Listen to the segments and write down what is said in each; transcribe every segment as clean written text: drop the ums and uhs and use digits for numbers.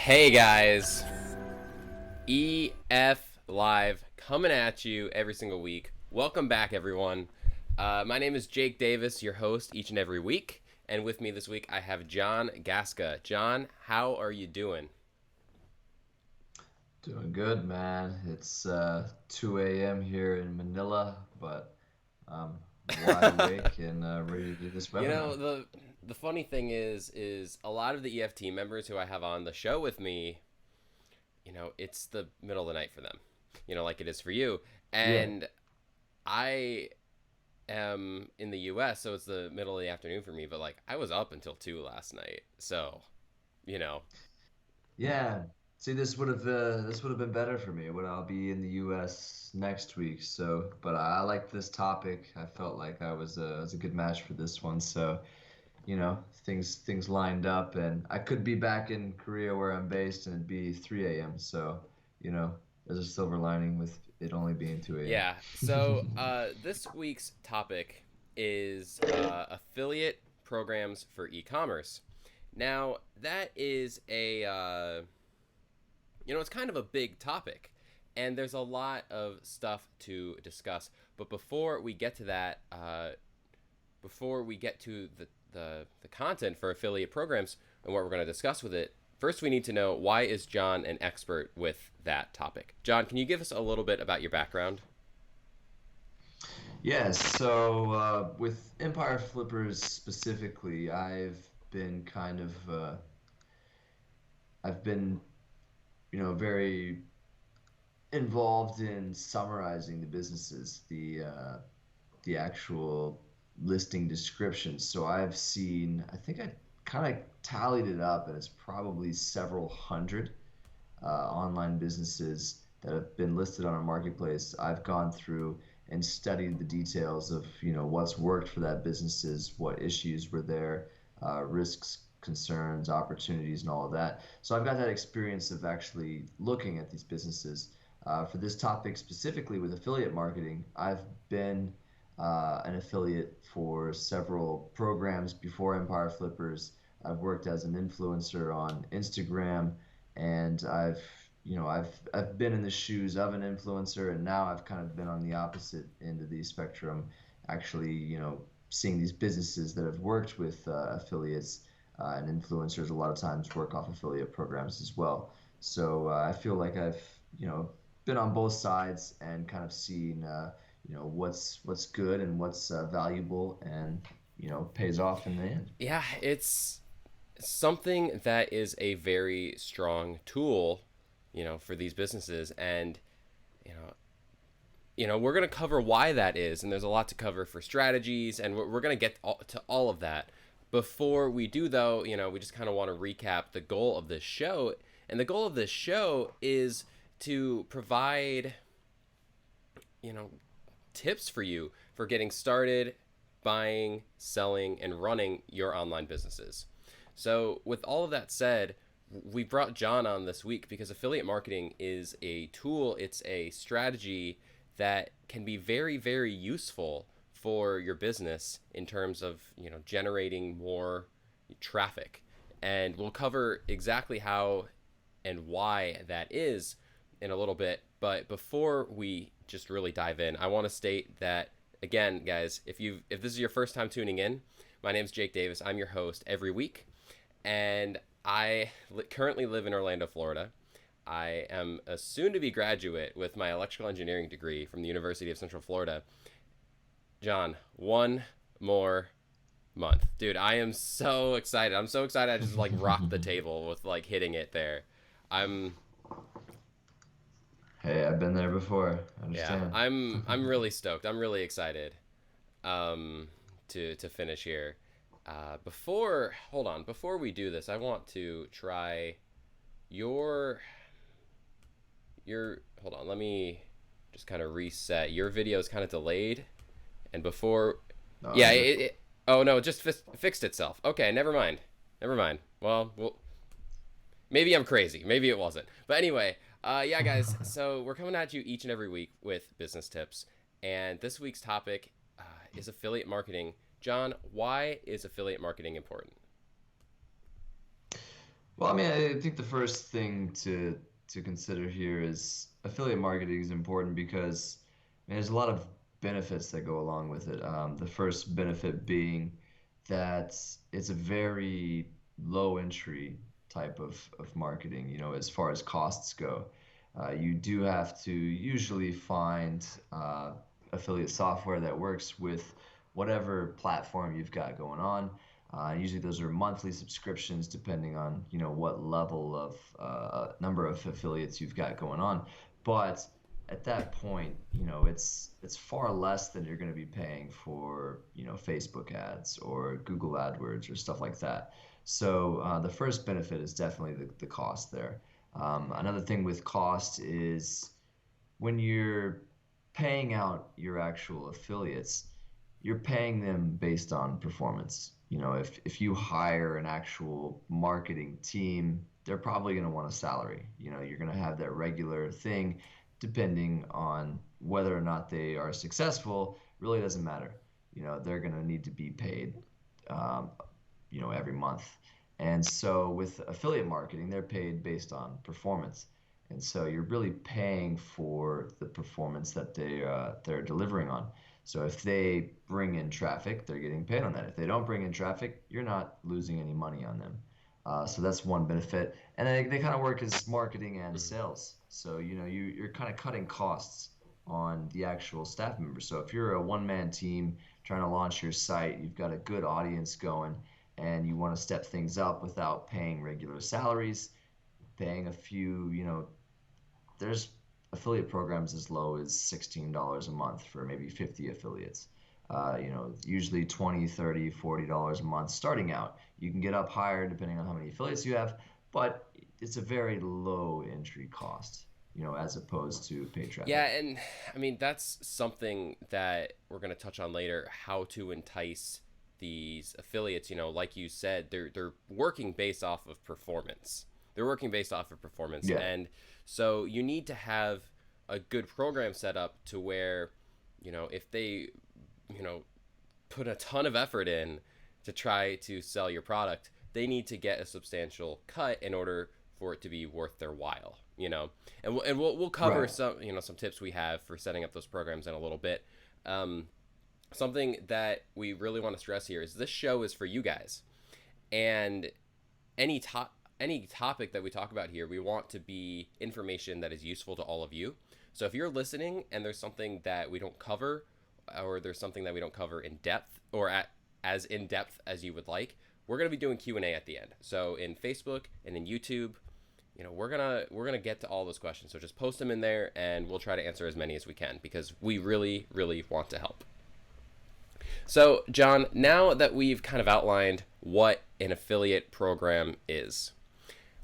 Hey guys, EF Live coming at you every single week. Welcome back, everyone. My name is Jake Davis, your host each and every week. And with me this week, I have John Gasca. John, how are you doing? Doing good, man. It's 2 a.m. here in Manila, but I'm wide awake and ready to do this You know, webinar. the funny thing is a lot of the EFT members who I have on the show with me, it's the middle of the night for them. Like it is for you. Yeah, And I am in the US, so it's the middle of the afternoon for me, but like I was up until 2 last night. So, you know. yeah. See, this would have been better for me. When I'll be in the U.S. next week. So, but I like this topic. I felt like I was a good match for this one. So, things lined up, and I could be back in Korea where I'm based, and it'd be 3 a.m. So, there's a silver lining with it only being 2 a.m. Yeah. So, this week's topic is affiliate programs for e-commerce. Now, that is it's kind of a big topic, and there's a lot of stuff to discuss. But before we get to that, before we get to the content for affiliate programs and what we're going to discuss with it, first we need to know, why is John an expert with that topic? John, can you give us a little bit about your background? Yes, so with Empire Flippers specifically, I've been, very involved in summarizing the businesses, the actual listing descriptions. So I think I kind of tallied it up, and it's probably several hundred online businesses that have been listed on our marketplace. I've gone through and studied the details of what's worked for that businesses, what issues were there, risks, concerns, opportunities, and all of that. So I've got that experience of actually looking at these businesses. For this topic specifically with affiliate marketing, I've been an affiliate for several programs before Empire Flippers. I've worked as an influencer on Instagram, and I've been in the shoes of an influencer, and now I've kind of been on the opposite end of the spectrum, actually, seeing these businesses that have worked with affiliates and influencers a lot of times work off affiliate programs as well. So I feel like I've you know been on both sides and kind of seen what's good and what's valuable and pays off in the end. Yeah, it's something that is a very strong tool, for these businesses. And you know we're going to cover why that is, and there's a lot to cover for strategies, and we're going to get to all of that. Before we do, though, we just kind of want to recap the goal of this show. And the goal of this show is to provide, you know tips for you for getting started, buying, selling, and running your online businesses. So, with all of that said, we brought John on this week because affiliate marketing is a tool, it's a strategy that can be very, very useful for your business in terms of, generating more traffic. And we'll cover exactly how and why that is in a little bit. But before we just really dive in, I want to state that, again, guys, if this is your first time tuning in, my name is Jake Davis. I'm your host every week, and I currently live in Orlando, Florida. I am a soon-to-be graduate with my electrical engineering degree from the University of Central Florida. John, one more month, dude. I am so excited. I'm so excited. I just like rocked the table with like hitting it there. I'm Hey, I've been there before. I Yeah, understand. I'm really stoked. I'm really excited to finish here. Before hold on, before we do this, I want to try your hold on. Let me just kind of reset. Your video is kind of delayed, and before No, yeah, you're oh no, it just fixed itself. Okay, never mind. Never mind. Well, maybe I'm crazy. Maybe it wasn't. But anyway, yeah, guys. So we're coming at you each and every week with business tips, and this week's topic is affiliate marketing. John, why is affiliate marketing important? Well, I mean, I think the first thing to consider here is affiliate marketing is important because there's a lot of benefits that go along with it. The first benefit being that it's a very low entry type of marketing, as far as costs go. You do have to usually find affiliate software that works with whatever platform you've got going on. Usually those are monthly subscriptions depending on what level of number of affiliates you've got going on. But at that point, it's far less than you're going to be paying for Facebook ads or Google AdWords or stuff like that. So the first benefit is definitely the cost there. Another thing with cost is when you're paying out your actual affiliates, you're paying them based on performance. If you hire an actual marketing team, they're probably going to want a salary. You're going to have that regular thing depending on whether or not they are successful, really doesn't matter. They're going to need to be paid, um, every month. And so with affiliate marketing, they're paid based on performance. And so you're really paying for the performance that they're delivering on. So if they bring in traffic, they're getting paid on that. If they don't bring in traffic, you're not losing any money on them. So that's one benefit. And they kind of work as marketing and Mhm. sales. So you're kind of cutting costs on the actual staff members. So if you're a one-man team trying to launch your site, you've got a good audience going, and you want to step things up without paying regular salaries, paying a few, there's affiliate programs as low as $16 a month for maybe 50 affiliates. Usually 20, 30, $40 a month starting out. You can get up higher depending on how many affiliates you have, but it's a very low entry cost, as opposed to paid Yeah, traffic. and I mean that's something that we're going to touch on later, how to entice these affiliates, like you said, they're working based off of performance. They're working based off of performance. Yeah. And so you need to have a good program set up to where, if they, you know, put a ton of effort in to try to sell your product, they need to get a substantial cut in order for it to be worth their while. And we'll cover Right. some tips we have for setting up those programs in a little bit. Um, Something that we really want to stress here is this show is for you guys, and any topic that we talk about here, we want to be information that is useful to all of you. So if you're listening and there's something that we don't cover, or there's something that we don't cover in depth or as in depth as you would like, we're going to be doing Q&A at the end. So in Facebook and in YouTube, we're gonna get to all those questions. So just post them in there, and we'll try to answer as many as we can because we really, really want to help. So John, now that we've kind of outlined what an affiliate program is,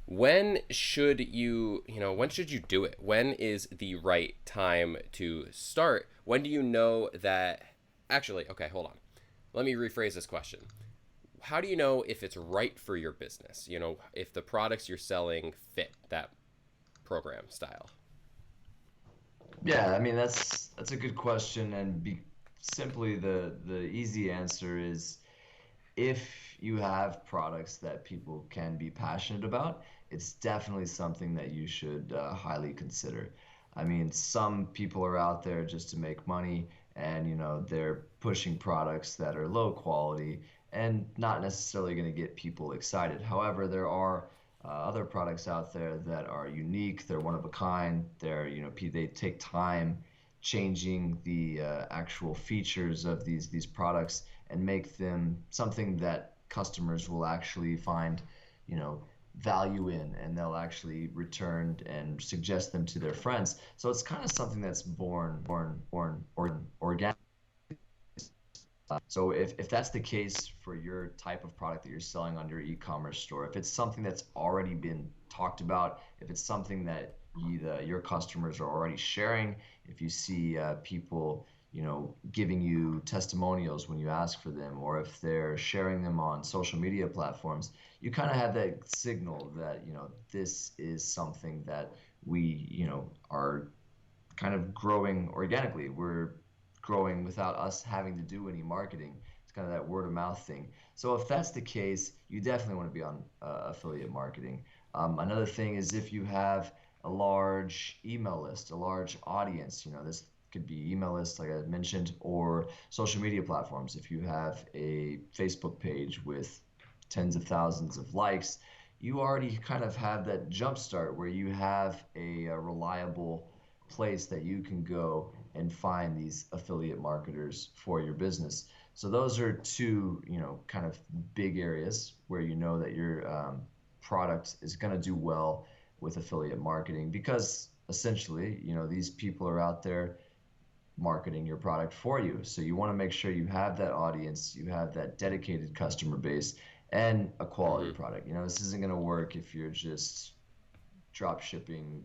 when should you do it? When is the right time to start? When do you know that actually, okay, hold on. Let me rephrase this question. How do you know if it's right for your business? If the products you're selling fit that program style. Yeah, I mean that's a good question, and simply the easy answer is if you have products that people can be passionate about, it's definitely something that you should highly consider. I mean, some people are out there just to make money, and they're pushing products that are low quality and not necessarily going to get people excited. However, there are other products out there that are unique. They're one of a kind. They take time changing the actual features of these products and make them something that customers will actually find, you know, value in, and they'll actually return and suggest them to their friends. So it's kind of something that's born organic. So if that's the case for your type of product that you're selling on your e-commerce store, if it's something that's already been talked about, if it's something that your customers are already sharing, if you see people, giving you testimonials when you ask for them, or if they're sharing them on social media platforms, you kind of have that signal that, this is something that we, are kind of growing organically. We're growing without us having to do any marketing. It's kind of that word of mouth thing. So if that's the case, you definitely want to be on affiliate marketing. Another thing is if you have a large email list, a large audience, this could be email lists like I mentioned, or social media platforms. If you have a Facebook page with tens of thousands of likes, you already kind of have that jump start where you have a reliable place that you can go and find these affiliate marketers for your business. So those are two, kind of big areas where you know that your product is going to do well with affiliate marketing because essentially, these people are out there marketing your product for you. So you want to make sure you have that audience, you have that dedicated customer base, and a quality Hmm. product. This isn't going to work if you're just drop shipping,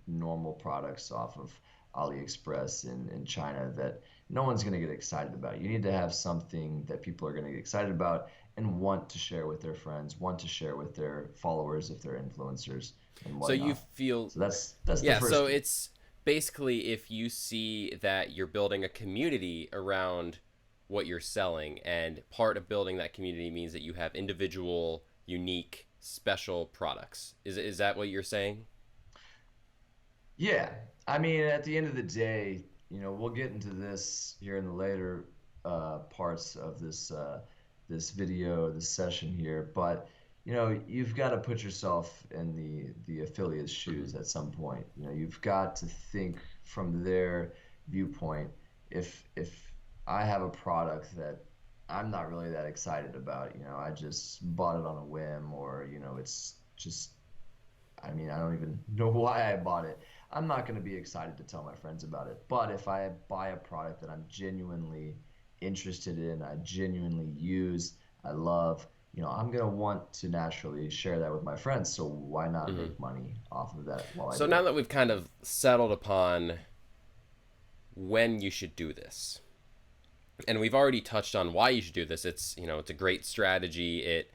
normal products off of AliExpress in China that no one's going to get excited about. You need to have something that people are going to get excited about and want to share with their friends, want to share with their followers if they're influencers and So you whatnot. feel, So that's the yeah, first so key. it's basically if you see that you're building a community around what you're selling, and part of building that community means that you have individual, unique, special products. Is that what you're saying? Yeah, I mean, at the end of the day, we'll get into this here in the later parts of this video, this session here, but you've got to put yourself in the affiliate's Hmm. shoes at some point. You've got to think from their viewpoint. If I have a product that I'm not really that excited about, I just bought it on a whim, or it's just I mean, I don't even know why I bought it. I'm not going to be excited to tell my friends about it. But if I buy a product that I'm genuinely interested in, I genuinely use, I love, I'm going to want to naturally share that with my friends. So why not Hmm. make money off of that while I So do now it? that we've kind of settled upon when you should do this, and we've already touched on why you should do this, it's a great strategy. It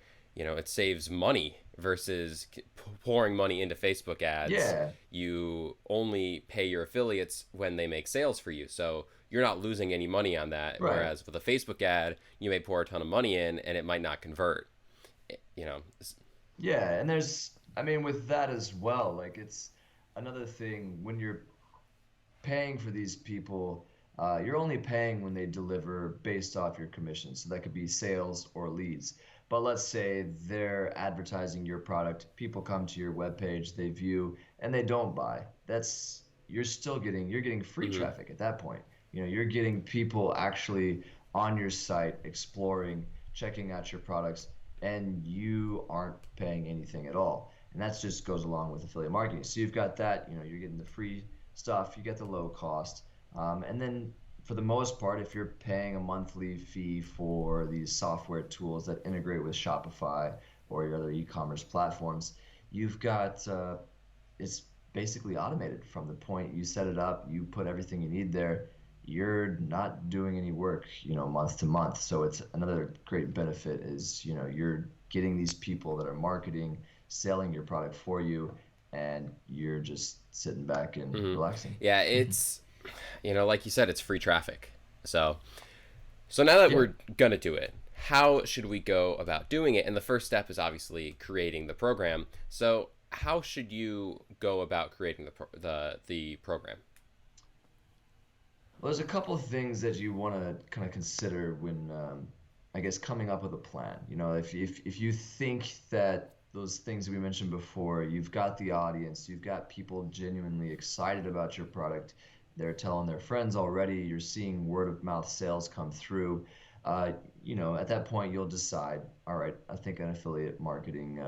saves money versus pouring money into Facebook ads. Yeah, You only pay your affiliates when they make sales for you, so you're not losing any money on that. right. Whereas with a Facebook ad, you may pour a ton of money in and it might not convert. You know. Yeah, and I mean, with that as well, like it's another thing when you're paying for these people, you're only paying when they deliver based off your commission. So that could be sales or leads. But let's say they're advertising your product, people come to your webpage, they view, and they don't buy. You're getting free Hmm. traffic at that point. You're getting people actually on your site exploring, checking out your products, and you aren't paying anything at all. And that just goes along with affiliate marketing. So you've got that, you're getting the free stuff, you get the low cost. And then for the most part, if you're paying a monthly fee for these software tools that integrate with Shopify or your other e-commerce platforms, you've got it's basically automated from the point you set it up. You put everything you need there. You're not doing any work, month to month. So it's another great benefit is, you're getting these people that are marketing, selling your product for you, and you're just sitting back and Hmm. relaxing. Yeah, it's like you said, it's free traffic. So now that Yeah. we're gonna do it, how should we go about doing it? And the first step is obviously creating the program. So how should you go about creating the program? Well, there's a couple of things that you want to kind of consider when, I guess, coming up with a plan. If you think that those things we mentioned before, you've got the audience, you've got people genuinely excited about your product, they're telling their friends already, you're seeing word of mouth sales come through. Uh, at that point, you'll decide, all right, I think an affiliate marketing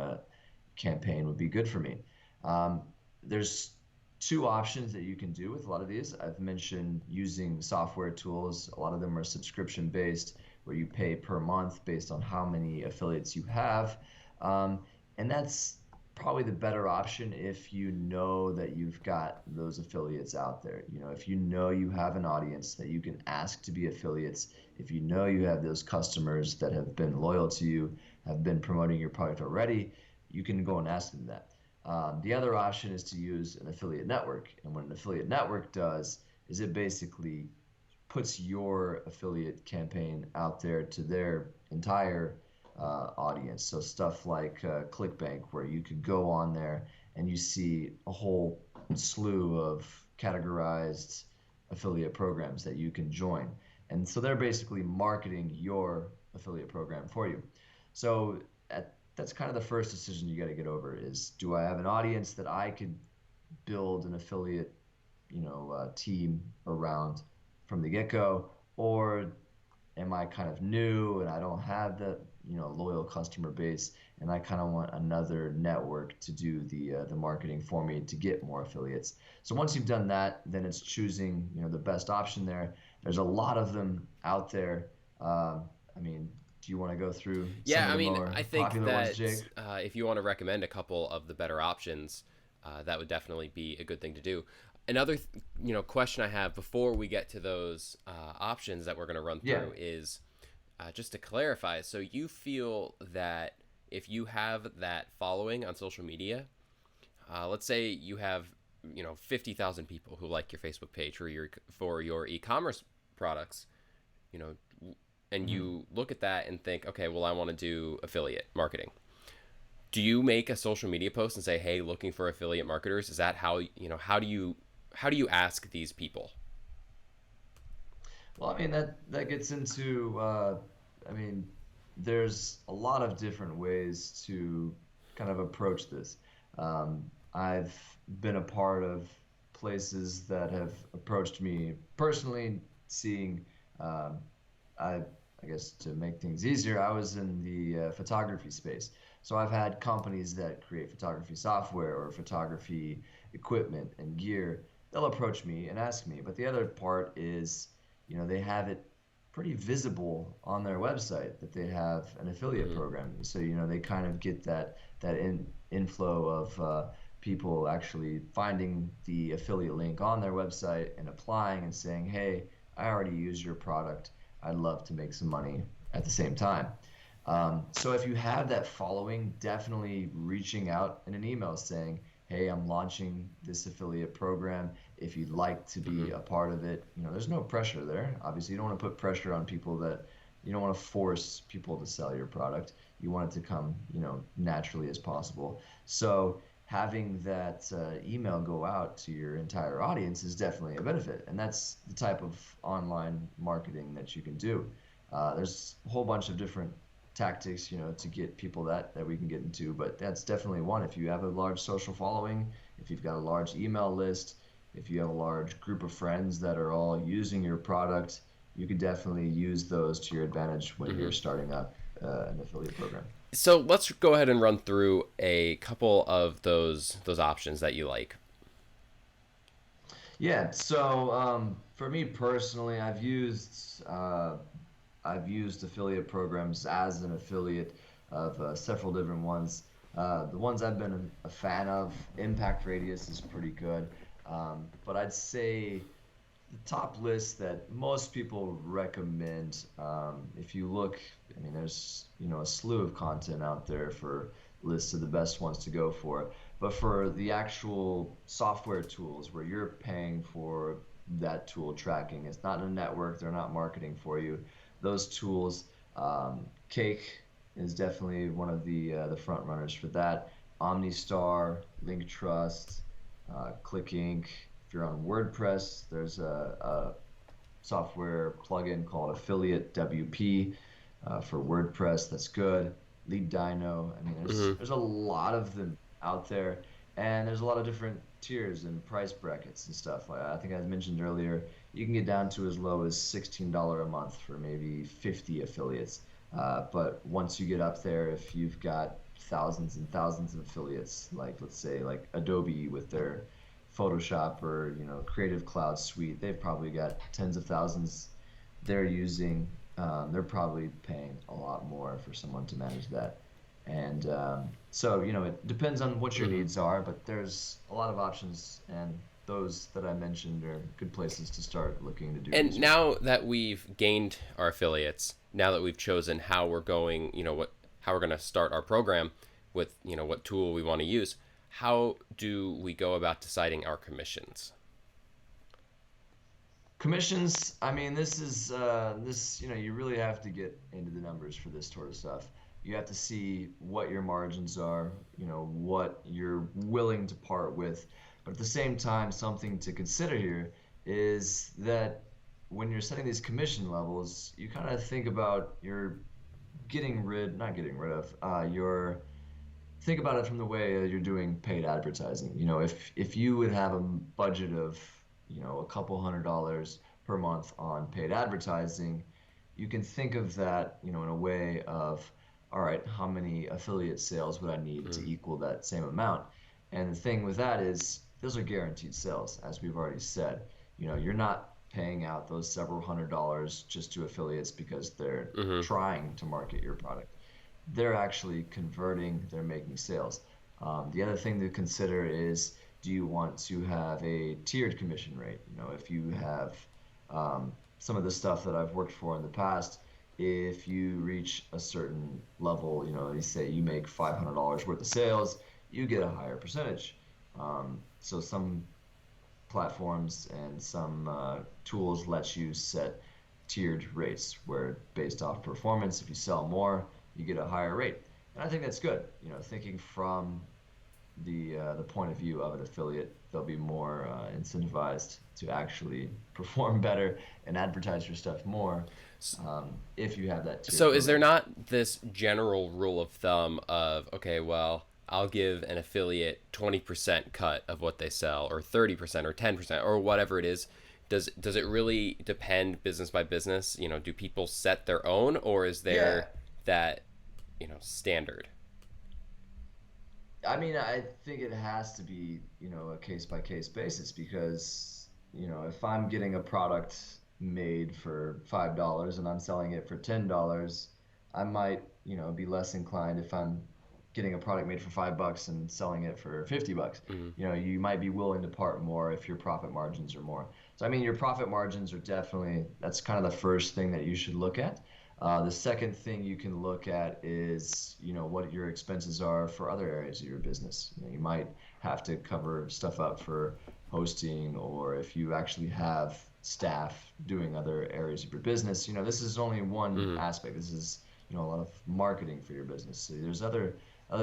campaign would be good for me. Um, there's two options that you can do with a lot of these. I've mentioned using software tools. A lot of them are subscription based, where you pay per month based on how many affiliates you have. Um, and that's probably the better option if you know that you've got those affiliates out there. If you know you have an audience that you can ask to be affiliates, if you know you have those customers that have been loyal to you, have been promoting your product already, you can go and ask them that. The other option is to use an affiliate network. And what an affiliate network does is it basically puts your affiliate campaign out there to their entire audience. So stuff like ClickBank, where you could go on there and you see a whole slew of categorized affiliate programs that you can join. And so they're basically marketing your affiliate program for you. So that's kind of the first decision you got to get over is, do I have an audience that I could build an affiliate, team around from the get-go, or am I kind of new and I don't have the loyal customer base, and I kind of want another network to do the marketing for me to get more affiliates. So once you've done that, then it's choosing the best option there. There's a lot of them out there. I mean, do you want to go through some Yeah, of I the mean, more I think popular ones, that Jake? if you want to recommend a couple of the better options, that would definitely be a good thing to do. Another, question I have before we get to those options that we're going to run Yeah. through is just to clarify. So you feel that if you have that following on social media, let's say you have 50,000 people who like your Facebook page for your e-commerce products, you know, and Mhm. you look at that and think, okay, well, I want to do affiliate marketing. Do you make a social media post and say, hey, looking for affiliate marketers? Is that how do you ask these people? Well, I mean that gets into I mean, there's a lot of different ways to kind of approach this. I've been a part of places that have approached me personally, seeing um, I I guess to make things easier, I was in the photography space. So I've had companies that create photography software or photography equipment and gear. They'll approach me and ask me. But the other part is, they have it pretty visible on their website that they have an affiliate Mm-hmm. program. So, they kind of get that inflow of people actually finding the affiliate link on their website and applying and saying, "Hey, I already use your product. I'd love to make some money at the same time." So if you have that following, definitely reaching out in an email saying, "Hey, I'm launching this affiliate program. If you'd like to Mm-hmm. be a part of it," there's no pressure there. Obviously, you don't want to put pressure on people that you don't want to force people to sell your product. You want it to come, naturally as possible. So having that email go out to your entire audience is definitely a benefit, and that's the type of online marketing that you can do. There's a whole bunch of different tactics, to get people that we can get into, but that's definitely one. If you have a large social following, if you've got a large email list, if you have a large group of friends that are all using your product, you could definitely use those to your advantage when Mm-hmm. you're starting up an affiliate program. So let's go ahead and run through a couple of those options that you like. Yeah, so for me personally, I've used affiliate programs as an affiliate of several different ones. The ones I've been a fan of, Impact Radius is pretty good, but I'd say the top list that most people recommend, if you look, I mean, there's a slew of content out there for lists of the best ones to go for. But for the actual software tools where you're paying for that tool tracking, it's not a network, they're not marketing for you. Those tools, Cake is definitely one of the front runners for that. OmniStar, Linktrust, ClickInk. If you're on WordPress, there's a software plugin called Affiliate WP for WordPress. That's good. Lead Dino. I mean, there's Mm-hmm. there's a lot of them out there, and there's a lot of different tiers and price brackets and stuff. Like I think I mentioned earlier, you can get down to as low as $16 a month for maybe 50 affiliates. But once you get up there, if you've got thousands and thousands of affiliates, like let's say like Adobe with their Photoshop or Creative Cloud Suite, they've probably got tens of thousands they're using. They're probably paying a lot more for someone to manage that. And so it depends on what your Mm-hmm. needs are, but there's a lot of options, and those that I mentioned are good places to start looking to do And research. now that we've gained our affiliates, now that we've chosen how we're going, how we're going to start our program with, what tool we want to use, how do we go about deciding our commissions? Commissions, I mean, this is this, you really have to get into the numbers for this sort of stuff. You have to see what your margins are, what you're willing to part with. But at the same time, something to consider here is that when you're setting these commission levels, you kind of think about your not getting rid of, your think about it from the way you're doing paid advertising. If you would have a budget of, a couple $100 per month on paid advertising, you can think of that, in a way of, all right, how many affiliate sales would I need to Mm. equal that same amount? And the thing with that is those are guaranteed sales, as we've already said. You're not paying out those several $100s just to affiliates because they're Mm-hmm. trying to market your product. They're actually converting, they're making sales. The other thing to consider is, do you want to have a tiered commission rate? If you have some of the stuff that I've worked for in the past, if you reach a certain level, you say you make $500 worth of sales, you get a higher percentage. So some platforms and some tools let you set tiered rates where based off performance, if you sell more, you get a higher rate. And I think that's good. Thinking from the point of view of an affiliate, they'll be more incentivized to actually perform better and advertise your stuff more if you have that tiered So is there program. not this general rule of thumb of, okay, well, I'll give an affiliate 20% cut of what they sell, or 30% or 10% or whatever it is? Does it really depend business by business? Do people set their own, or is Yeah, there that, standard? I mean, I think it has to be, a case by case basis because, if I'm getting a product made for $5 and I'm selling it for $10, I might, be less inclined if I'm getting a product made for $5 and selling it for $50. Mm-hmm. You might be willing to part more if your profit margins are more. So, I mean, your profit margins are definitely, that's kind of the first thing that you should look at. The second thing you can look at is, what your expenses are for other areas of your business. You might have to cover stuff up for hosting, or if you actually have staff doing other areas of your business. This is only one Mm-hmm. aspect. This is, a lot of marketing for your business. So there's other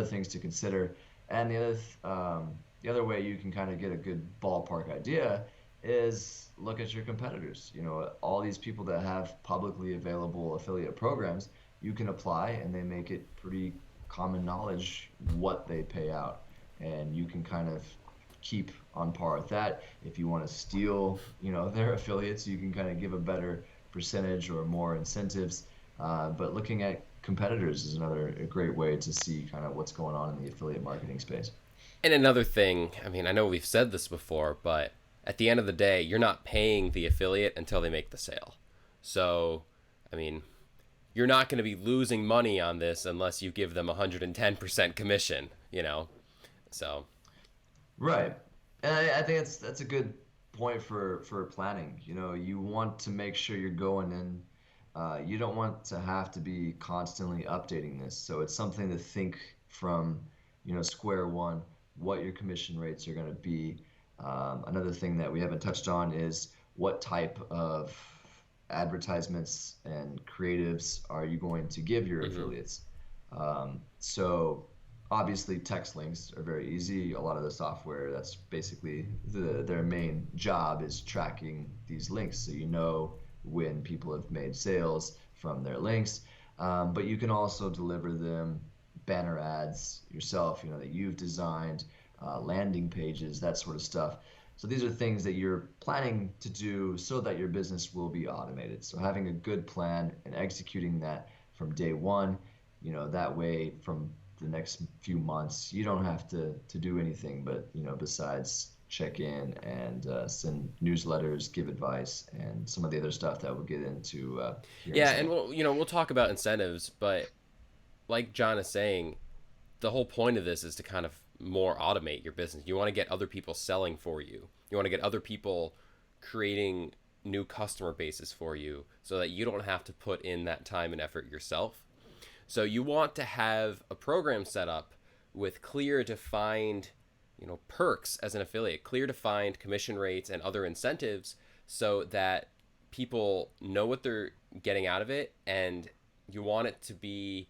things to consider. And the other way you can kind of get a good ballpark idea is look at your competitors. All these people that have publicly available affiliate programs, you can apply and they make it pretty common knowledge what they pay out. And you can kind of keep on par with that. If you want to steal, their affiliates, you can kind of give a better percentage or more incentives. But looking at competitors is another a great way to see kind of what's going on in the affiliate marketing space. And another thing, I mean, I know we've said this before, but at the end of the day, you're not paying the affiliate until they make the sale. So, I mean, you're not going to be losing money on this unless you give them 110% commission. So, Right. And I think that's a good point for planning. You want to make sure you're going in. You don't want to have to be constantly updating this. So it's something to think from, square one, what your commission rates are going to be. Another thing that we haven't touched on is what type of advertisements and creatives are you going to give your mm-hmm. affiliates? So obviously text links are very easy. A lot of the software, that's basically their main job is tracking these links, so when people have made sales from their links. But you can also deliver them banner ads yourself, that you've designed, landing pages, that sort of stuff. So these are things that you're planning to do so that your business will be automated. So having a good plan and executing that from day one, that way from the next few months, you don't have to do anything but, besides check in and send newsletters, give advice, and some of the other stuff that we'll get into here in a Yeah, and second. we'll talk about incentives, but like John is saying, the whole point of this is to kind of more automate your business. You want to get other people selling for you. You want to get other people creating new customer bases for you so that you don't have to put in that time and effort yourself. So you want to have a program set up with clear defined, perks as an affiliate, clear defined commission rates and other incentives so that people know what they're getting out of it, and you want it to be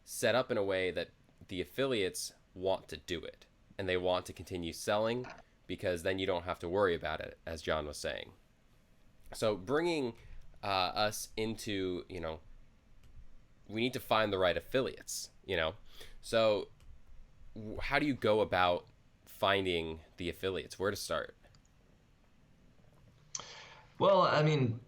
set up in a way that the affiliates want to do it and they want to continue selling, because then you don't have to worry about it, as John was saying. So bringing us into, we need to find the right affiliates. So how do you go about finding the affiliates? Where to start? Well, I mean,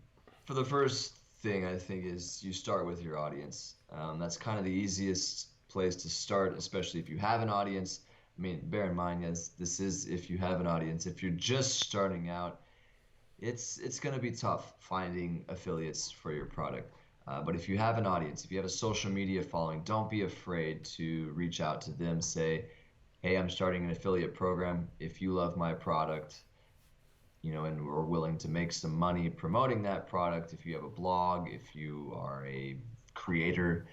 for the first thing, I think is you start with your audience. That's kind of the easiest place to start, especially if you have an audience. I mean, bear in mind, yes, this is if you have an audience. If you're just starting out, it's going to be tough finding affiliates for your product. But if you have an audience, if you have a social media following, don't be afraid to reach out to them. Say, hey, I'm starting an affiliate program. If you love my product, and we're willing to make some money promoting that product. If you have a blog, if you are a creator,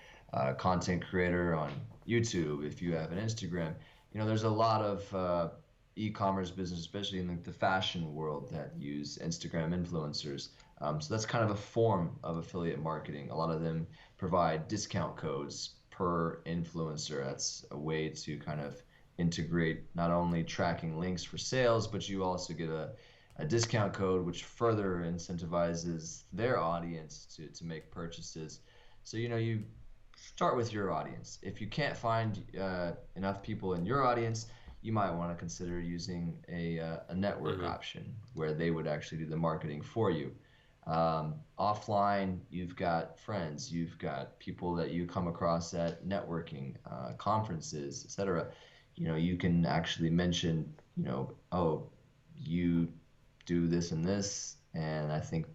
content creator on YouTube, if you have an Instagram, there's a lot of e-commerce business, especially in the fashion world, that use Instagram influencers. So that's kind of a form of affiliate marketing. A lot of them provide discount codes per influencer. That's a way to kind of integrate not only tracking links for sales, but you also get a discount code, which further incentivizes their audience to make purchases. So, you start with your audience. If you can't find enough people in your audience, you might want to consider using a network Mm-hmm. option where they would actually do the marketing for you. Offline, you've got friends, you've got people that you come across at networking, conferences, etc. You can actually mention, oh, you do this and this, and I think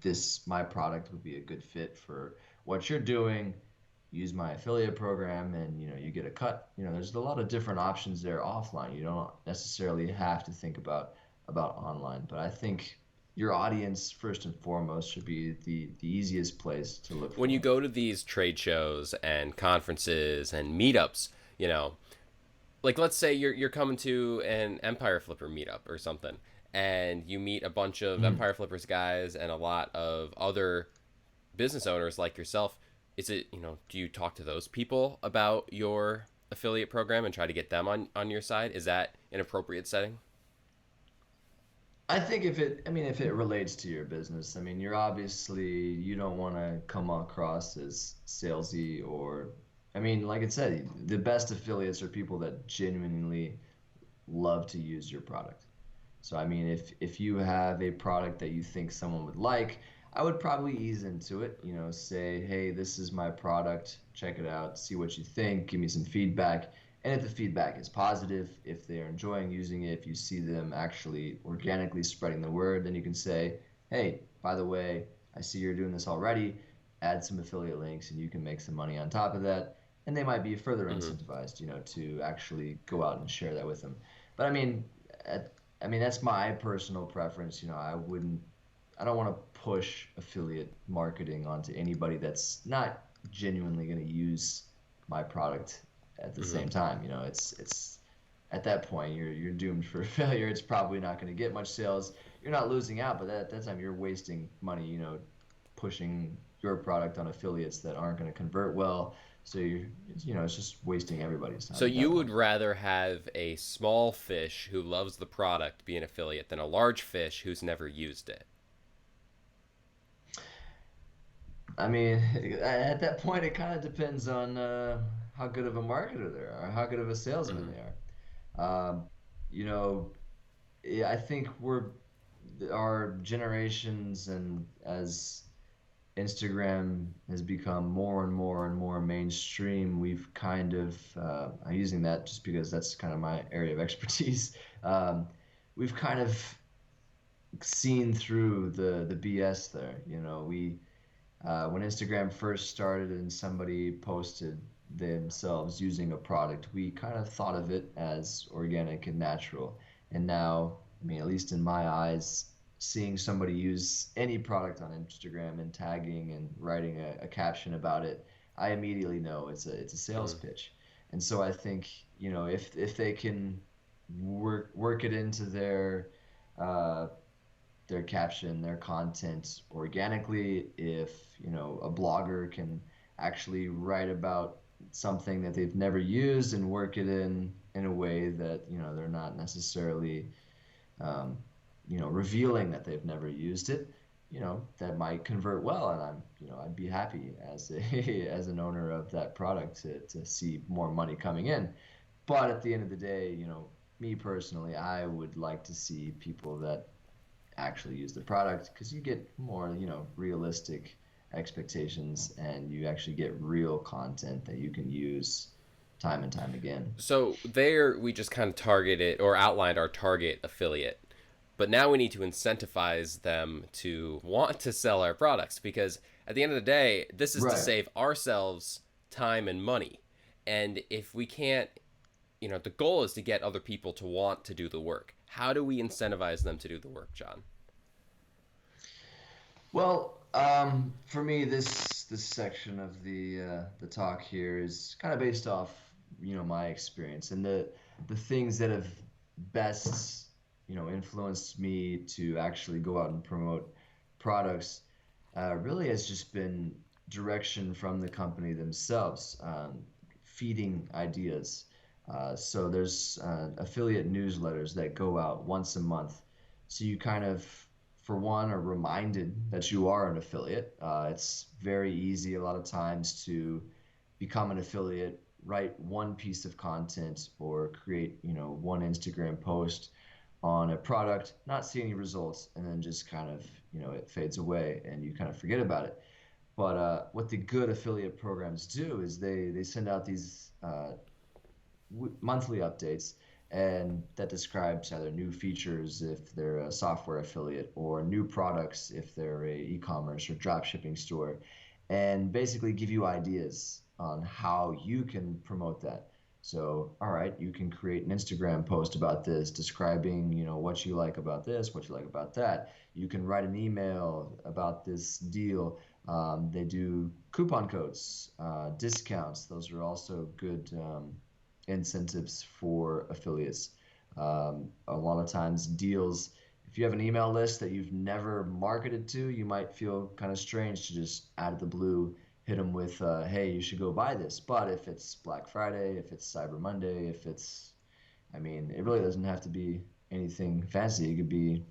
my product would be a good fit for what you're doing. Use my affiliate program, and you get a cut. There's a lot of different options there offline. You don't necessarily have to think about online, but I think your audience first and foremost should be the easiest place to look When you for. go to these trade shows and conferences and meetups, like let's say you're coming to an Empire Flipper meetup or something, and you meet a bunch of Mhm. Empire Flippers guys and a lot of other business owners like yourself. Is it, do you talk to those people about your affiliate program and try to get them on your side? Is that an appropriate setting? I think if it relates to your business, I mean, you don't want to come across as salesy or, I mean, like I said, the best affiliates are people that genuinely love to use your product. So, I mean, if you have a product that you think someone would like, I would probably ease into it, say, hey, this is my product, check it out, see what you think, give me some feedback. And if the feedback is positive, if they're enjoying using it, if you see them actually organically spreading the word, then you can say, hey, by the way, I see you're doing this already. Add some affiliate links and you can make some money on top of that. And they might be further Mm-hmm. incentivized, to actually go out and share that with them. But at, that's my personal preference. I don't want to push affiliate marketing onto anybody that's not genuinely going to use my product at the Mm-hmm. same time. It's at that point you're doomed for failure. It's probably not going to get much sales. You're not losing out, but at that time you're wasting money. Pushing your product on affiliates that aren't going to convert well. So it's just wasting everybody's So time at you that would point. rather have a small fish who loves the product be an affiliate than a large fish who's never used it. I mean, at that point, it kind of depends on how good of a marketer they are, how good of a salesman Mm-hmm. they are. You know, yeah, I think our generations, and as Instagram has become more and more and more mainstream, we've kind of, I'm using that just because that's kind of my area of expertise. Um, we've kind of seen through the BS there. When Instagram first started and somebody posted themselves using a product, we kind of thought of it as organic and natural. And now, I mean, at least in my eyes, seeing somebody use any product on Instagram and tagging and writing a caption about it, I immediately know it's a sales Mm-hmm. pitch. And so I think, if they can work it into their uh, their caption, their content organically, if, a blogger can actually write about something that they've never used and work it in a way that, they're not necessarily um, revealing that they've never used it, that might convert well. And I'd be happy as a as an owner of that product to see more money coming in. But at the end of the day, me personally, I would like to see people that actually use the product, because you get more, realistic expectations, and you actually get real content that you can use time and time again. So there we just kind of targeted or outlined our target affiliate. But now we need to incentivize them to want to sell our products, because at the end of the day, this is to Right. save ourselves time and money. And if we can't, the goal is to get other people to want to do the work. How do we incentivize them to do the work, John? Well, for me, this section of the talk here is kind of based off, my experience, and the things that have best, influenced me to actually go out and promote products. Really has just been direction from the company themselves, feeding ideas. So there's affiliate newsletters that go out once a month. So you kind of, for one, are reminded that you are an affiliate. It's very easy a lot of times to become an affiliate, write one piece of content or create, one Instagram post on a product, not see any results, and then just kind of, it fades away and you kind of forget about it. But what the good affiliate programs do is they send out these monthly updates, and that describes either new features if they're a software affiliate, or new products if they're a e-commerce or drop shipping store, and basically give you ideas on how you can promote that. So, all right, you can create an Instagram post about this, describing, what you like about this, what you like about that. You can write an email about this deal. They do coupon codes, discounts. Those are also good incentives for affiliates. A lot of times, deals. If you have an email list that you've never marketed to, you might feel kind of strange to just out of the blue hit them with, "Hey, you should go buy this." But if it's Black Friday, if it's Cyber Monday, if it's, I mean, it really doesn't have to be anything fancy. It could be,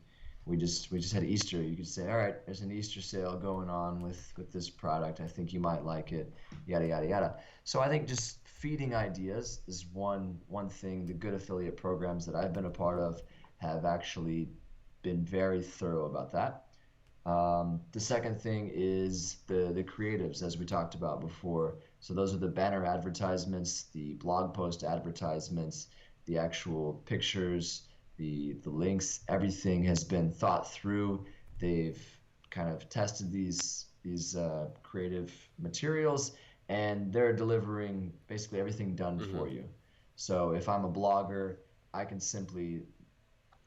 we just had Easter. You could say, all right, there's an Easter sale going on with this product. I think you might like it. Yada yada yada. So I think just feeding ideas is one thing. The good affiliate programs that I've been a part of have actually been very thorough about that. The second thing is the creatives, as we talked about before. So those are the banner advertisements, the blog post advertisements, the actual pictures, the links. Everything has been thought through. They've kind of tested these creative materials, and they're delivering basically everything done Mm-hmm. for you. So if I'm a blogger, I can simply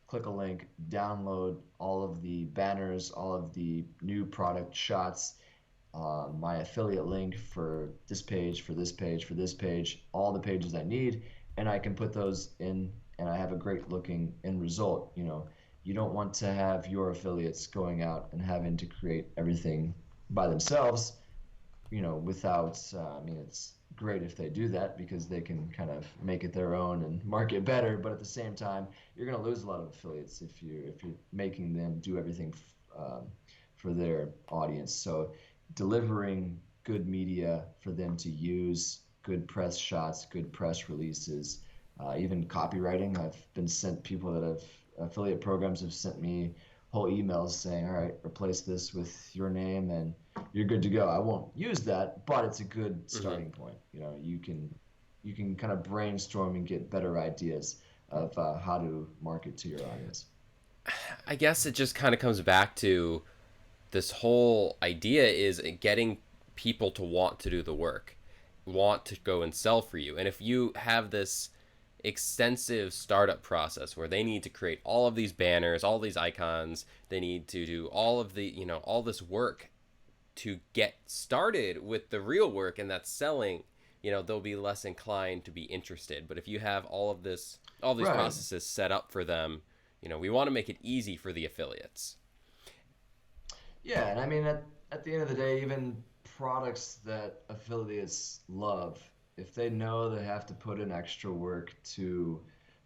click a link, download all of the banners, all of the new product shots, my affiliate link for this page, for this page, for this page, all the pages I need, and I can put those in, and I have a great looking end result. You don't want to have your affiliates going out and having to create everything by themselves, without, I mean, it's great if they do that because they can kind of make it their own and market better. But at the same time, you're going to lose a lot of affiliates if you're making them do everything for their audience. So delivering good media for them to use, good press shots, good press releases, even copywriting. I've been sent people that have affiliate programs have sent me whole emails saying, all right, replace this with your name and you're good to go. I won't use that, but it's a good Mm-hmm. starting point. You can kind of brainstorm and get better ideas of how to market to your audience. I guess it just kind of comes back to this whole idea is getting people to want to do the work, want to go and sell for you. And if you have this extensive startup process where they need to create all of these banners, all these icons, they need to do all of the, all this work to get started with the real work, and that's selling, they'll be less inclined to be interested. But if you have all these Right. processes set up for them, we want to make it easy for the affiliates. Yeah, and I mean at the end of the day, even products that affiliates love, if they know they have to put in extra work to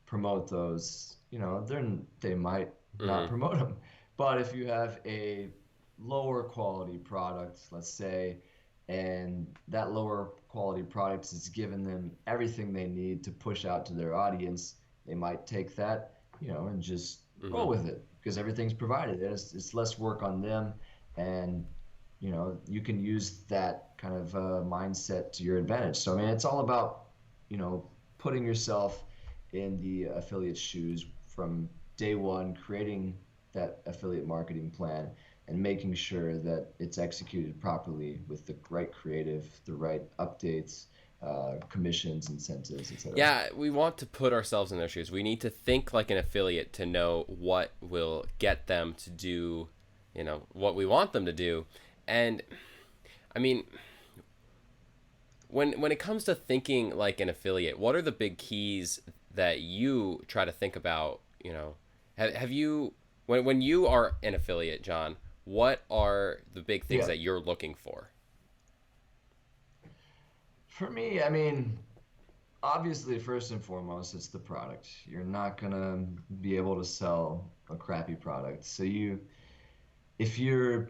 promote those, they might not Hmm. promote them. But if you have a lower quality product, let's say, and that lower quality product is giving them everything they need to push out to their audience, they might take that, and just Hmm. roll with it because everything's provided. It's less work on them, and you can use that kind of mindset to your advantage. So I mean, it's all about putting yourself in the affiliate shoes from day one, creating that affiliate marketing plan and making sure that it's executed properly with the right creative, the right updates, commissions, incentives, etc. Yeah, we want to put ourselves in their shoes. We need to think like an affiliate to know what will get them to do, what we want them to do. And I mean, when it comes to thinking like an affiliate, what are the big keys that you try to think about? Have you when you are an affiliate, John? What are the big things Yeah. that you're looking for? For me, I mean, obviously, first and foremost, it's the product. You're not gonna be able to sell a crappy product. So if you're,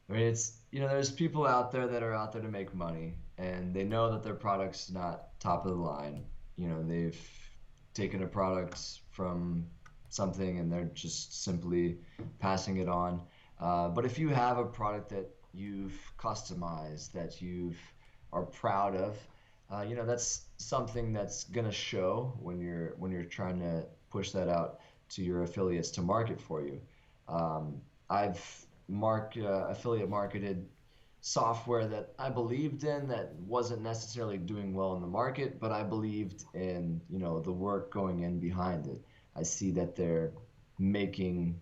I mean, there's people out there that are out there to make money, and they know that their product's not top of the line. They've taken a product from something and they're just simply passing it on. But if you have a product that you've customized, that you are proud of, that's something that's gonna show when you're trying to push that out to your affiliates to market for you. I've affiliate marketed software that I believed in that wasn't necessarily doing well in the market, but I believed in, the work going in behind it. I see that they're making,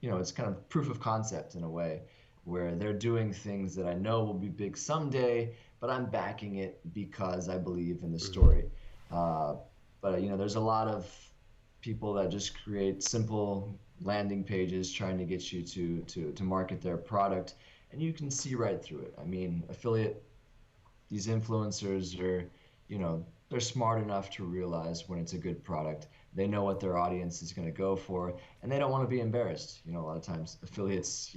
it's kind of proof of concept in a way where they're doing things that I know will be big someday, but I'm backing it because I believe in the Hmm. story. Uh, but there's a lot of people that just create simple landing pages trying to get you to market their product, and you can see right through it. I mean, these influencers are, they're smart enough to realize when it's a good product. They know what their audience is going to go for, and they don't want to be embarrassed. A lot of times affiliates,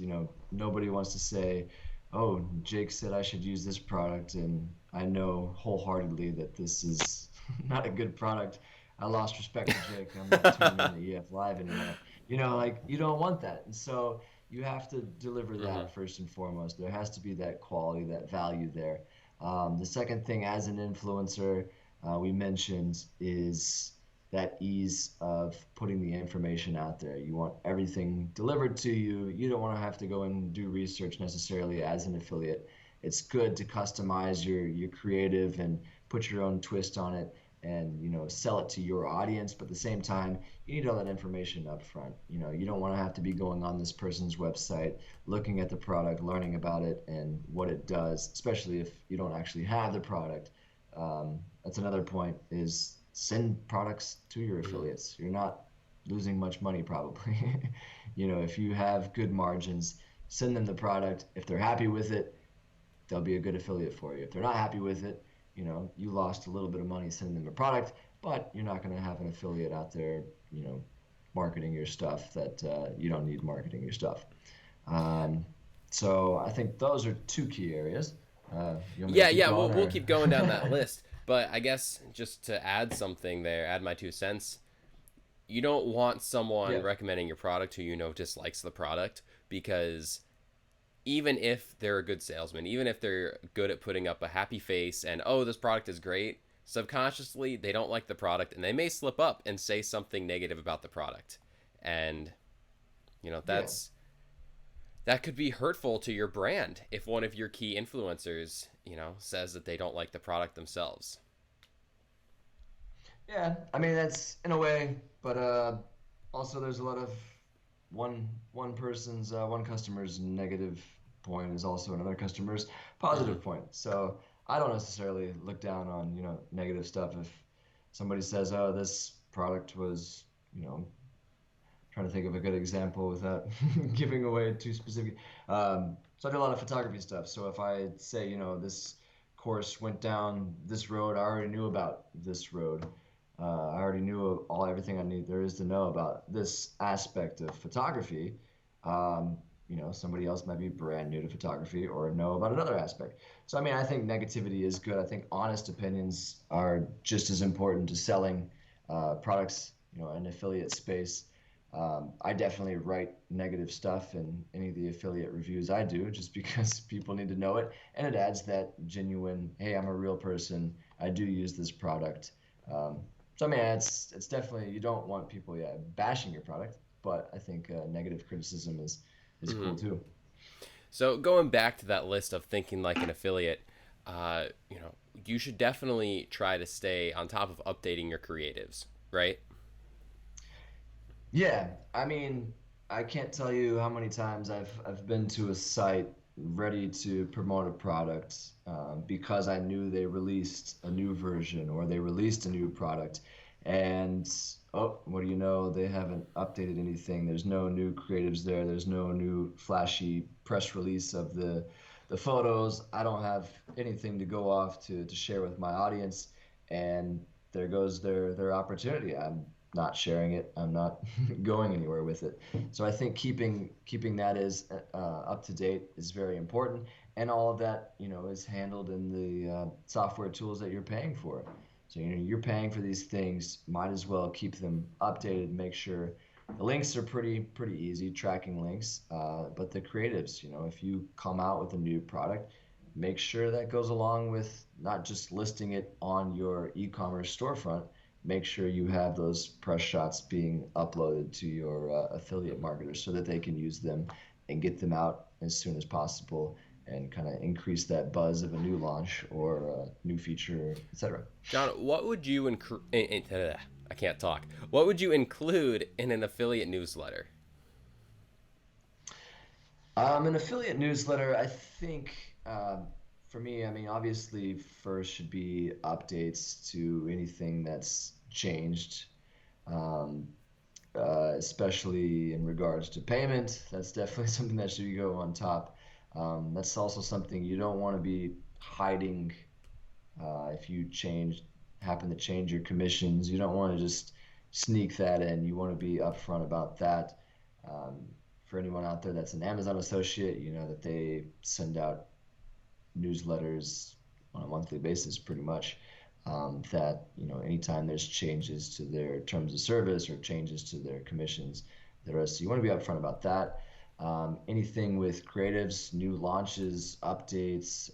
nobody wants to say, "Oh, Jake said I should use this product, and I know wholeheartedly that this is not a good product. I lost respect for Jake. I'm not tuning in to EF Live anymore." Like you don't want that, and so you have to deliver Hmm. that first and foremost. There has to be that quality, that value there. The second thing, as an influencer, we mentioned is that ease of putting the information out there. You want everything delivered to you. You don't want to have to go and do research necessarily as an affiliate. It's good to customize your creative and put your own twist on it and sell it to your audience, but at the same time you need all that information up front. You don't want to have to be going on this person's website, looking at the product, learning about it and what it does, especially if you don't actually have the product. That's another point, is send products to your Hmm. affiliates. You're not losing much money probably. If you have good margins, send them the product. If they're happy with it, they'll be a good affiliate for you. If they're not happy with it, you lost a little bit of money sending them a product, but you're not going to have an affiliate out there, marketing your stuff that you don't need marketing your stuff. Um, so I think those are two key areas. You want me to Yeah, keep yeah, going we'll or? keep going down that list. But I guess just to add something there, add my 2 cents. You don't want someone Yeah. recommending your product who dislikes the product, because even if they're a good salesman, even if they're good at putting up a happy face and, oh, this product is great, subconsciously they don't like the product and they may slip up and say something negative about the product. And, Yeah. that could be hurtful to your brand if one of your key influencers, says that they don't like the product themselves. Yeah. I mean, that's in a way, but also there's a lot of one customer's negative point is also another customer's Mm-hmm. positive point. So I don't necessarily look down on negative stuff if somebody says, "Oh, this product was you know trying to think of a good example without giving away too specific. So I do a lot of photography stuff. So if I say, this course went down this road, I already knew about this road. I already knew everything I need there is to know about this aspect of photography. Somebody else might be brand new to photography or know about another aspect. So I mean, I think negativity is good. I think honest opinions are just as important to selling products, in affiliate space. I definitely write negative stuff in any of the affiliate reviews I do just because people need to know it. And it adds that genuine, hey, I'm a real person. I do use this product. So, I mean, it's definitely, you don't want people, yeah, bashing your product, but I think negative criticism is Hmm. cool too. So going back to that list of thinking like an affiliate, you know, you should definitely try to stay on top of updating your creatives, right? Yeah, I mean, I can't tell you how many times I've been to a site ready to promote a product because I knew they released a new version or they released a new product, and oh, what do you know? They haven't updated anything. There's no new creatives there. There's no new flashy press release of the photos. I don't have anything to go off to share with my audience, and there goes their opportunity. I'm not sharing it. I'm not going anywhere with it. So I think keeping that is up to date is very important, and all of that is handled in the software tools that you're paying for. So you're paying for these things. Might as well keep them updated. Make sure the links are pretty easy tracking links, but the creatives. If you come out with a new product, make sure that goes along with not just listing it on your e-commerce storefront. Make sure you have those press shots being uploaded to your affiliate marketers so that they can use them and get them out as soon as possible and kind of increase that buzz of a new launch or a new feature, etc. John, what would you I can't talk. What would you include in an affiliate newsletter? An affiliate newsletter, I think for me, I mean, obviously, first should be updates to anything that's changed, um, especially in regards to payment. That's definitely something that should go on top. That's also something you don't want to be hiding if you happen to change your commissions. You don't want to just sneak that in. You want to be upfront about that. Um, for anyone out there that's an Amazon associate, you know that they send out newsletters on a monthly basis, pretty much. That anytime there's changes to their terms of service or changes to their commissions, so you want to be upfront about that. Anything with creatives, new launches, updates,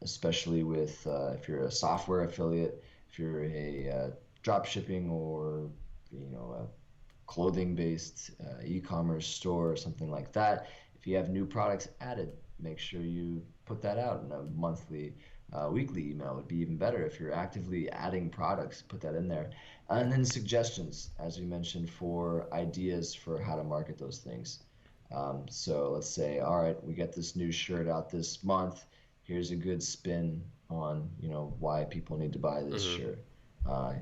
especially with if you're a software affiliate, if you're a drop shipping or a clothing based e-commerce store or something like that. If you have new products added, make sure you put that out in a monthly weekly email would be even better. If you're actively adding products, put that in there. And then suggestions, as we mentioned, for ideas for how to market those things. So let's say, all right, we get this new shirt out this month. Here's a good spin on, why people need to buy this Mm-hmm. shirt. Uh,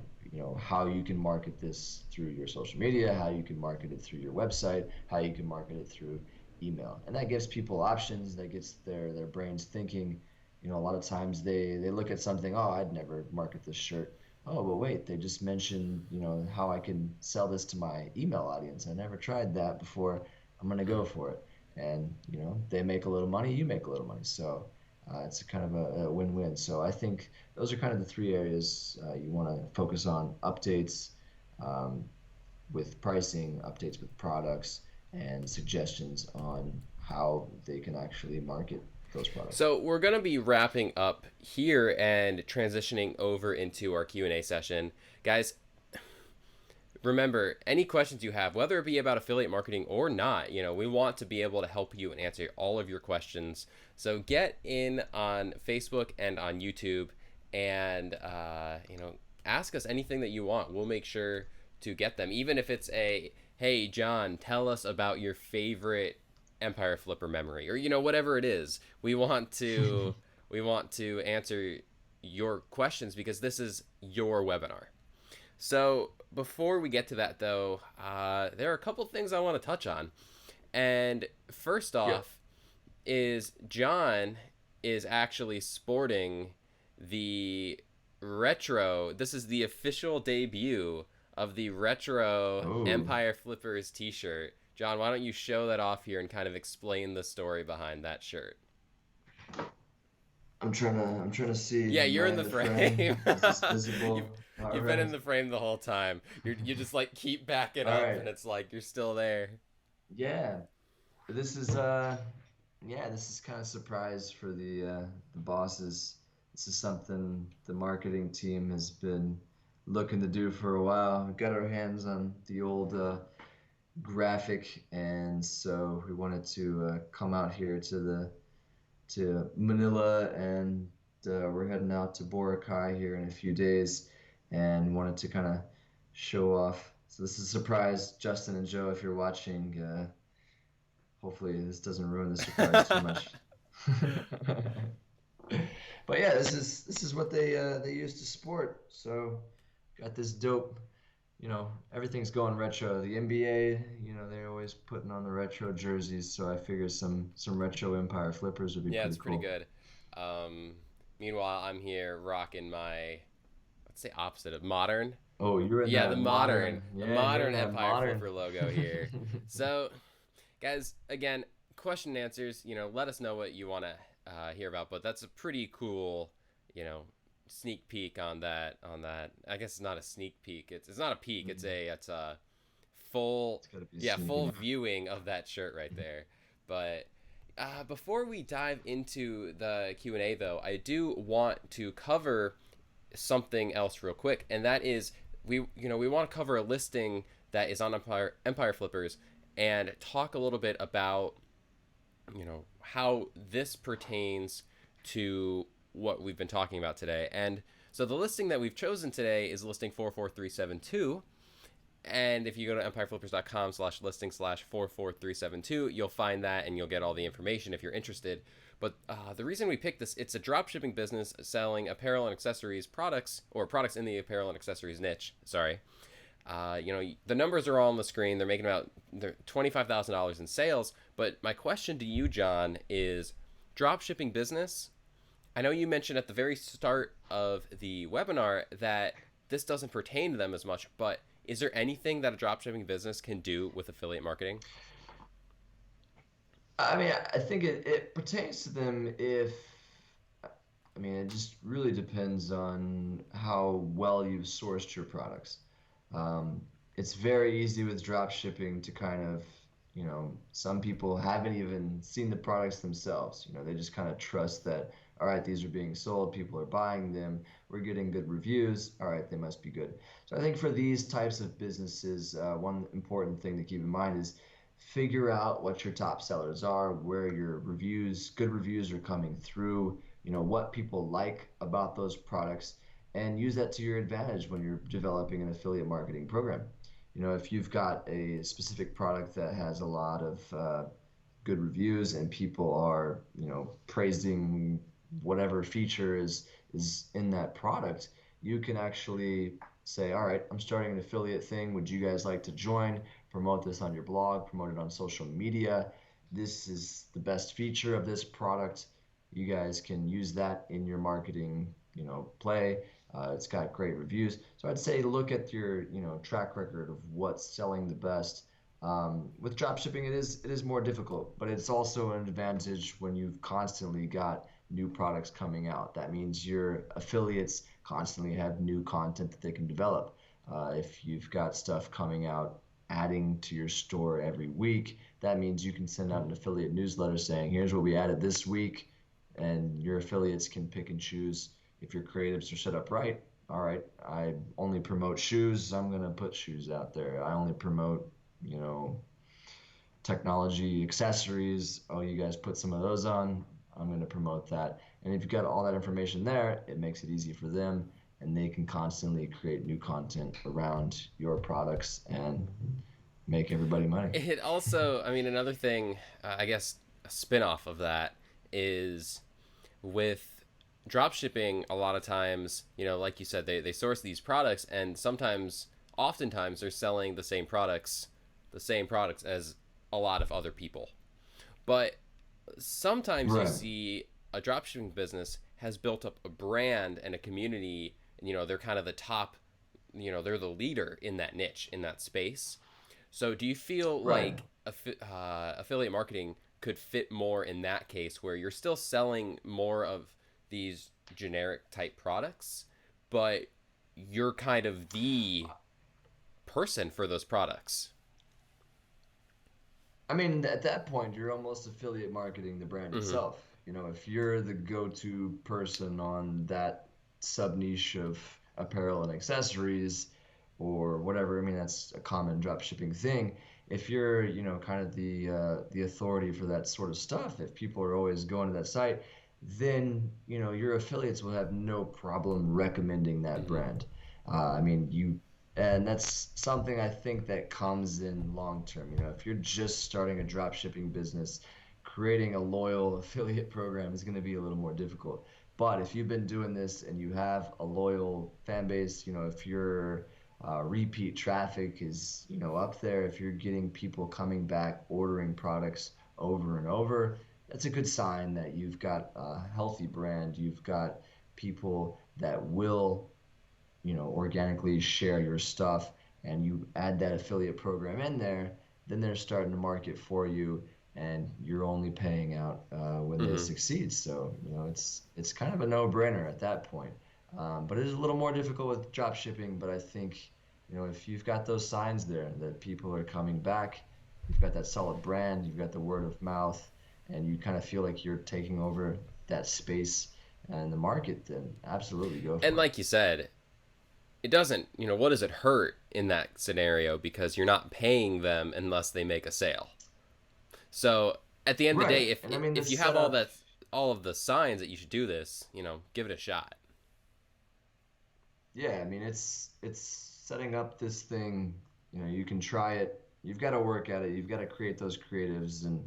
how you can market this through your social media, how you can market it through your website, how you can market it through email, and that gives people options. That gets their brains thinking. A lot of times they look at something. Oh, I'd never market this shirt. Oh, but wait, they just mentioned how I can sell this to my email audience. I never tried that before. I'm gonna go for it, and they make a little money, you make a little money. So it's a kind of a win-win. So I think those are kind of the three areas you want to focus on: updates um, with pricing, updates with products, and suggestions on how they can actually market those products. So we're gonna be wrapping up here and transitioning over into our Q&A session, guys. Remember, any questions you have, whether it be about affiliate marketing or not, we want to be able to help you and answer all of your questions. So get in on Facebook and on YouTube, and ask us anything that you want. We'll make sure to get them, even if it's a, hey John, tell us about your favorite Empire Flipper memory, or whatever it is. We want to answer your questions because this is your webinar. So before we get to that, though, there are a couple things I want to touch on. And first Yep. off, is John is actually sporting the retro. This is the official debut of the retro Oh, Empire Flippers T-shirt. John, why don't you show that off here and kind of explain the story behind that shirt? I'm trying to see. Yeah, Am you're I in in the the frame? frame. Is this you've visible? All you've been right. in the frame the whole time. You just like keep backing All up, right. and it's like you're still there. Yeah. This is yeah, this is kind of surprise for the bosses. This is something the marketing team has been looking to do for a while. We got our hands on the old graphic, and so we wanted to come out here to Manila, and we're heading out to Boracay here in a few days, and wanted to kind of show off. So this is a surprise, Justin and Joe, if you're watching. Hopefully, this doesn't ruin the surprise too much. But yeah, this is what they use to sport. So got this dope. Everything's going retro. The NBA, they're always putting on the retro jerseys. So I figure some retro Empire flippers would be Yeah, pretty it's pretty cool. good. Um, Meanwhile, I'm here rocking my, let's say, opposite of modern. Oh, you're in Yeah, that modern. the Yeah, you're in modern that Empire modern. Flipper logo here. So, guys, again, question and answers. Let us know what you want to hear about. But that's a pretty cool, you know, sneak peek on that. On that, I guess it's not a sneak peek. It's not a peek. It's a full, It's gotta be yeah, full sneaky. viewing of that shirt right there. But before we dive into the Q&A, though, I do want to cover something else real quick, and that is we want to cover a listing that is on Empire Flippers and talk a little bit about how this pertains to what we've been talking about today. And so the listing that we've chosen today is listing 44372. And if you go to empireflippers.com/listing/44372, you'll find that and you'll get all the information if you're interested. But the reason we picked this, it's a drop shipping business selling apparel and accessories products, or products in the apparel and accessories niche. Sorry. The numbers are all on the screen. They're making about $25,000 in sales. But my question to you, John, is drop shipping business. I know you mentioned at the very start of the webinar that this doesn't pertain to them as much, but is there anything that a dropshipping business can do with affiliate marketing? I mean, I think it pertains to them if, I mean, it just really depends on how well you've sourced your products. Um, it's very easy with drop shipping to kind of, some people haven't even seen the products themselves. They just kind of trust that, all right, these are being sold, people are buying them, we're getting good reviews, all right, they must be good. So I think for these types of businesses, one important thing to keep in mind is figure out what your top sellers are, where your good reviews are coming through, what people like about those products, and use that to your advantage when you're developing an affiliate marketing program. If you've got a specific product that has a lot of good reviews and people are, praising whatever feature is in that product, you can actually say, all right, I'm starting an affiliate thing. Would you guys like to join? Promote this on your blog, promote it on social media. This is the best feature of this product. You guys can use that in your marketing, play. It's got great reviews. So I'd say look at your, track record of what's selling the best. With drop shipping, it is more difficult, but it's also an advantage when you've constantly got new products coming out. That means your affiliates constantly have new content that they can develop. If you've got stuff coming out, adding to your store every week, that means you can send out an affiliate newsletter saying, here's what we added this week, and your affiliates can pick and choose if your creatives are set up right. All right, I only promote shoes. I'm going to put shoes out there. I only promote, you know, technology accessories. Oh, you guys put some of those on. I'm going to promote that. And if you've got all that information there, it makes it easy for them and they can constantly create new content around your products and make everybody money. It also, I mean, another thing, I guess, a spin off of that is with drop shipping, a lot of times, like you said, they source these products, and sometimes oftentimes they're selling the same products as a lot of other people. But sometimes you Right. see a dropshipping business has built up a brand and a community, and they're kind of the top, they're the leader in that niche, in that space. So do you feel Right. like affiliate marketing could fit more in that case, where you're still selling more of these generic type products, but you're kind of the person for those products? I mean, at that point, you're almost affiliate marketing the brand Mm-hmm. itself. You know, if you're the go-to person on that sub niche of apparel and accessories or whatever, I mean, that's a common drop shipping thing. If you're, kind of the authority for that sort of stuff, if people are always going to that site, then, your affiliates will have no problem recommending that Mm-hmm. brand. I mean, and that's something I think that comes in long term. You know, if you're just starting a drop shipping business, creating a loyal affiliate program is going to be a little more difficult. But if you've been doing this and you have a loyal fan base, if your repeat traffic is, up there, if you're getting people coming back, ordering products over and over, that's a good sign that you've got a healthy brand. You've got people that will, organically share your stuff, and you add that affiliate program in there, then they're starting to market for you, and you're only paying out when they Mm-hmm. succeed. So, it's kind of a no-brainer at that point. But it is a little more difficult with drop shipping. But I think, if you've got those signs there that people are coming back, you've got that solid brand, you've got the word of mouth, and you kind of feel like you're taking over that space and the market, then absolutely go And for it. like you said, it doesn't, what does it hurt in that scenario, because you're not paying them unless they make a sale. So at the end of the Right. day, if And I mean, the if you have all setup, that, all of the signs that you should do this, give it a shot. yeah, I mean, it's setting up this thing, you can try it. You've got to work at it. You've got to create those creatives and,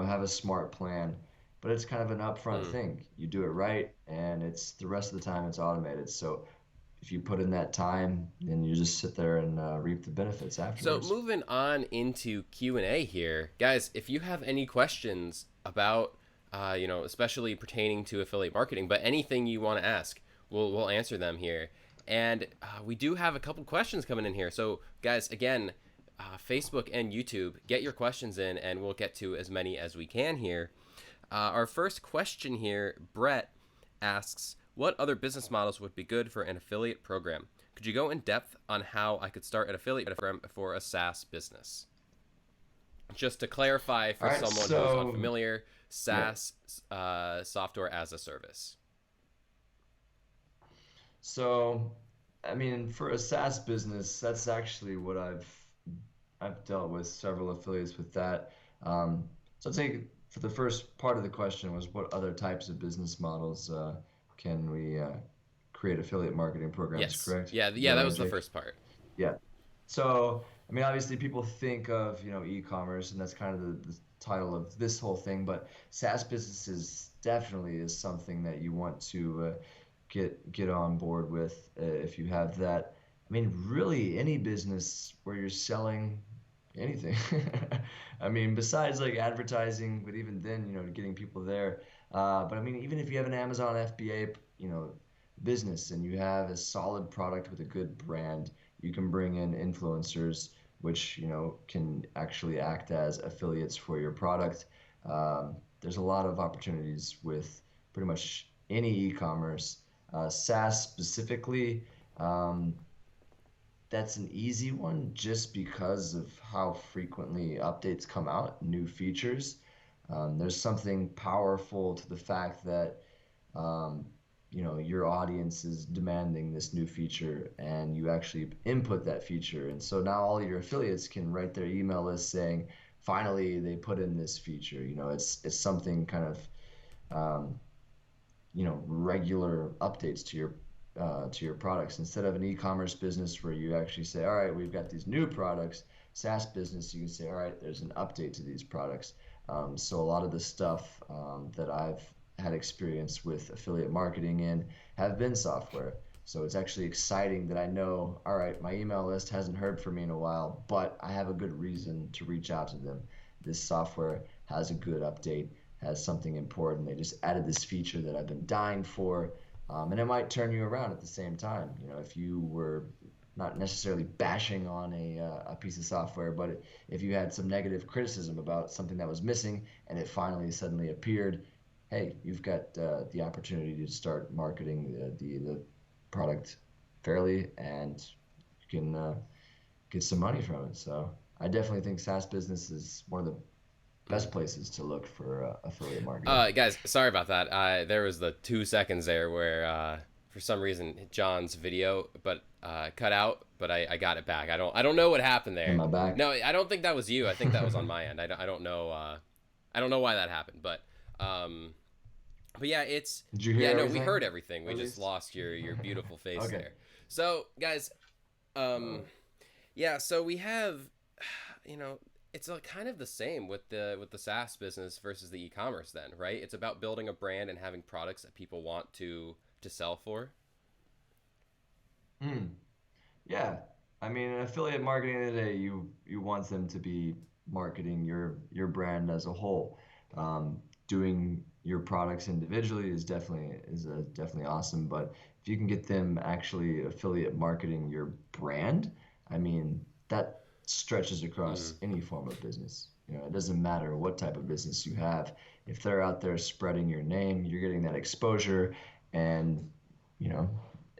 have a smart plan. But it's kind of an upfront Mm. thing. You do it right, and it's the rest of the time it's automated. So if you put in that time, then you just sit there and reap the benefits So afterwards. moving on into Q&A here, guys, if you have any questions about, especially pertaining to affiliate marketing, but anything you want to ask, we'll answer them here. And we do have a couple questions coming in here. So guys, again, Facebook and YouTube, get your questions in, and we'll get to as many as we can here. Our first question here, Brett asks, what other business models would be good for an affiliate program? Could you go in depth on how I could start an affiliate program for a SaaS business? Just to clarify All for right. someone who's So, unfamiliar, yeah. SaaS, software as a service. So, I mean, for a SaaS business, that's actually what I've dealt with several affiliates with that. So I think for the first part of the question was what other types of business models can we create affiliate marketing programs, Yes. correct? Yeah. Is Yeah. that That right, was the Jake? first part. Yeah. So, I mean, obviously people think of, e-commerce, and that's kind of the title of this whole thing, but SaaS businesses definitely is something that you want to get on board with if you have that. I mean, really any business where you're selling anything. I mean, besides like advertising, but even then, getting people there. But I mean, even if you have an Amazon FBA, business, and you have a solid product with a good brand, you can bring in influencers, which, can actually act as affiliates for your product. There's a lot of opportunities with pretty much any e-commerce. SaaS specifically, um, that's an easy one just because of how frequently updates come out, new features. There's something powerful to the fact that um, your audience is demanding this new feature, and you actually input that feature, and so now all your affiliates can write their email list saying, finally they put in this feature. It's something kind of um, regular updates to your products, instead of an e-commerce business where you actually say, all right, we've got these new products. SaaS business, you can say, all right, there's an update to these products. So a lot of the stuff that I've had experience with affiliate marketing in have been software. So it's actually exciting that I know, all right, my email list hasn't heard from me in a while, but I have a good reason to reach out to them. This software has a good update, has something important. They just added this feature that I've been dying for. And it might turn you around at the same time. You know, if you were not necessarily bashing on a piece of software, but if you had some negative criticism about something that was missing and it finally suddenly appeared, hey, you've got the opportunity to start marketing the product fairly, and you can get some money from it. So I definitely think SaaS business is one of the best places to look for affiliate marketing. Guys, sorry about that. There was the 2 seconds there where, for some reason, John's video, but cut out. But I got it back. I don't know what happened In there. my back. No, I don't think that was you. I think that was on my end. I don't know. I don't know why that happened. Um, but yeah, it's Did you hear yeah. No, we everything? heard everything. We At just least. lost your beautiful face Okay. there. So guys, um, Uh, yeah. So we have, you know, it's kind of the same with the SaaS business versus the e-commerce. Then, right? It's about building a brand and having products that people want to sell for. hmm. Yeah, I mean, in affiliate marketing today, you want them to be marketing your brand as a whole. Doing your products individually is definitely awesome, but if you can get them actually affiliate marketing your brand, I mean, that stretches across Mm-hmm. any form of business. You know, it doesn't matter what type of business you have. If they're out there spreading your name, you're getting that exposure, and you know,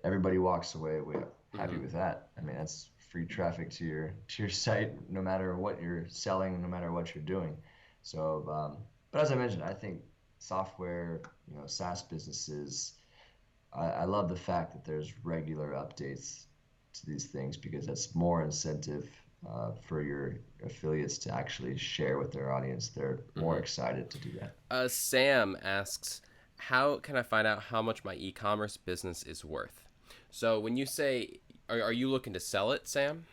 everybody walks away with happy Mm-hmm. with that. I mean, that's free traffic to your site, no matter what you're selling, no matter what you're doing. So, but as I mentioned, I think software, SaaS businesses, I love the fact that there's regular updates to these things because that's more incentive for your affiliates to actually share with their audience. They're more Mm-hmm. excited to do that. Sam asks, how can I find out how much my e-commerce business is worth? So when you say, are you looking to sell it, Sam?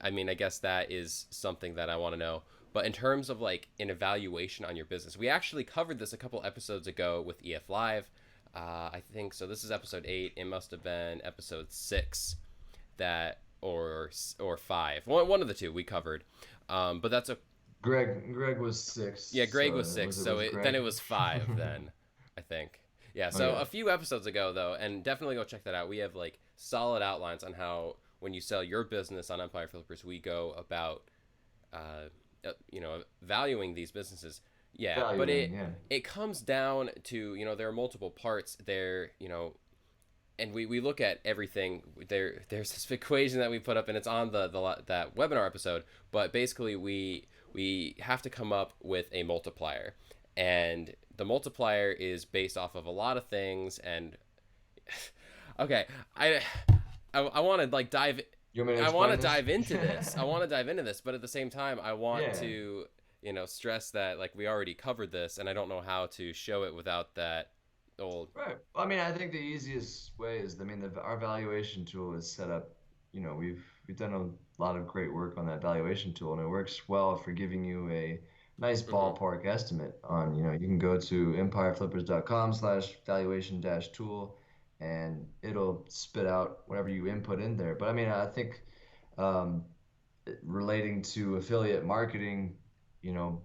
I mean, I guess that is something that I want to know. But in terms of like an evaluation on your business, we actually covered this a couple episodes ago with EF Live. I think so. This is episode 8. It must have been episode 6 that or 5. One of the two we covered. But that's a Greg was six, yeah, Greg was so six, it so was then Greg? it was 5 then, I think. Yeah, so Okay. a few episodes ago though, and definitely go check that out. We have like solid outlines on how when you sell your business on Empire Flippers, we go about valuing these businesses. Yeah, but Valuing, yeah. it comes down to, there are multiple parts there, and we look at everything there's this equation that we put up and it's on that webinar episode, but basically we have to come up with a multiplier, and the multiplier is based off of a lot of things. And okay, I want to like dive You want me to I want to explain this? dive into this. I want to dive into this, but at the same time I want Yeah. to stress that like we already covered this and I don't know how to show it without that old. Right. Well, I mean, I think the easiest way is, I mean, our valuation tool is set up. We've done a lot of great work on that valuation tool, and it works well for giving you a nice Mhm. ballpark estimate on. You can go to empireflippers.com/valuation-tool, and it'll spit out whatever you input in there. But I mean, I think um, relating to affiliate marketing, you know,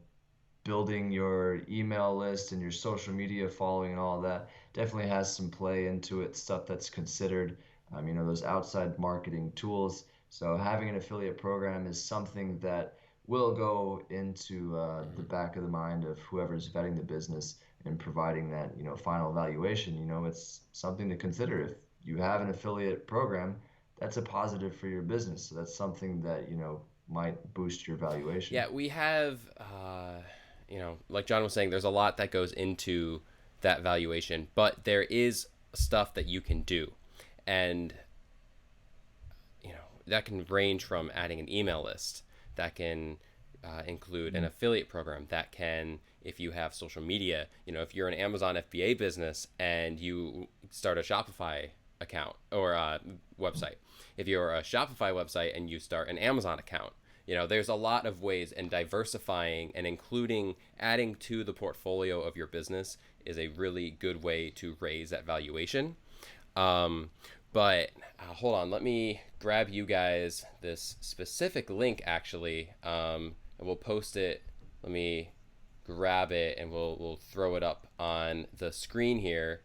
building your email list and your social media following and all of that definitely has some play into it, stuff that's considered, those outside marketing tools. So having an affiliate program is something that will go into the Mhm. back of the mind of whoever's vetting the business and providing that, final valuation. It's something to consider. If you have an affiliate program, that's a positive for your business. So that's something that, might boost your valuation. Yeah, we have, like John was saying, there's a lot that goes into that valuation, but there is stuff that you can do. And, that can range from adding an email list, that can include an affiliate program, that can, if you have social media, if you're an Amazon FBA business and you start a Shopify account or a website, if you're a Shopify website and you start an Amazon account, there's a lot of ways, and diversifying and including adding to the portfolio of your business is a really good way to raise that valuation. Um, But hold on, let me grab you guys this specific link actually, and we'll post it. Let me grab it and we'll throw it up on the screen here.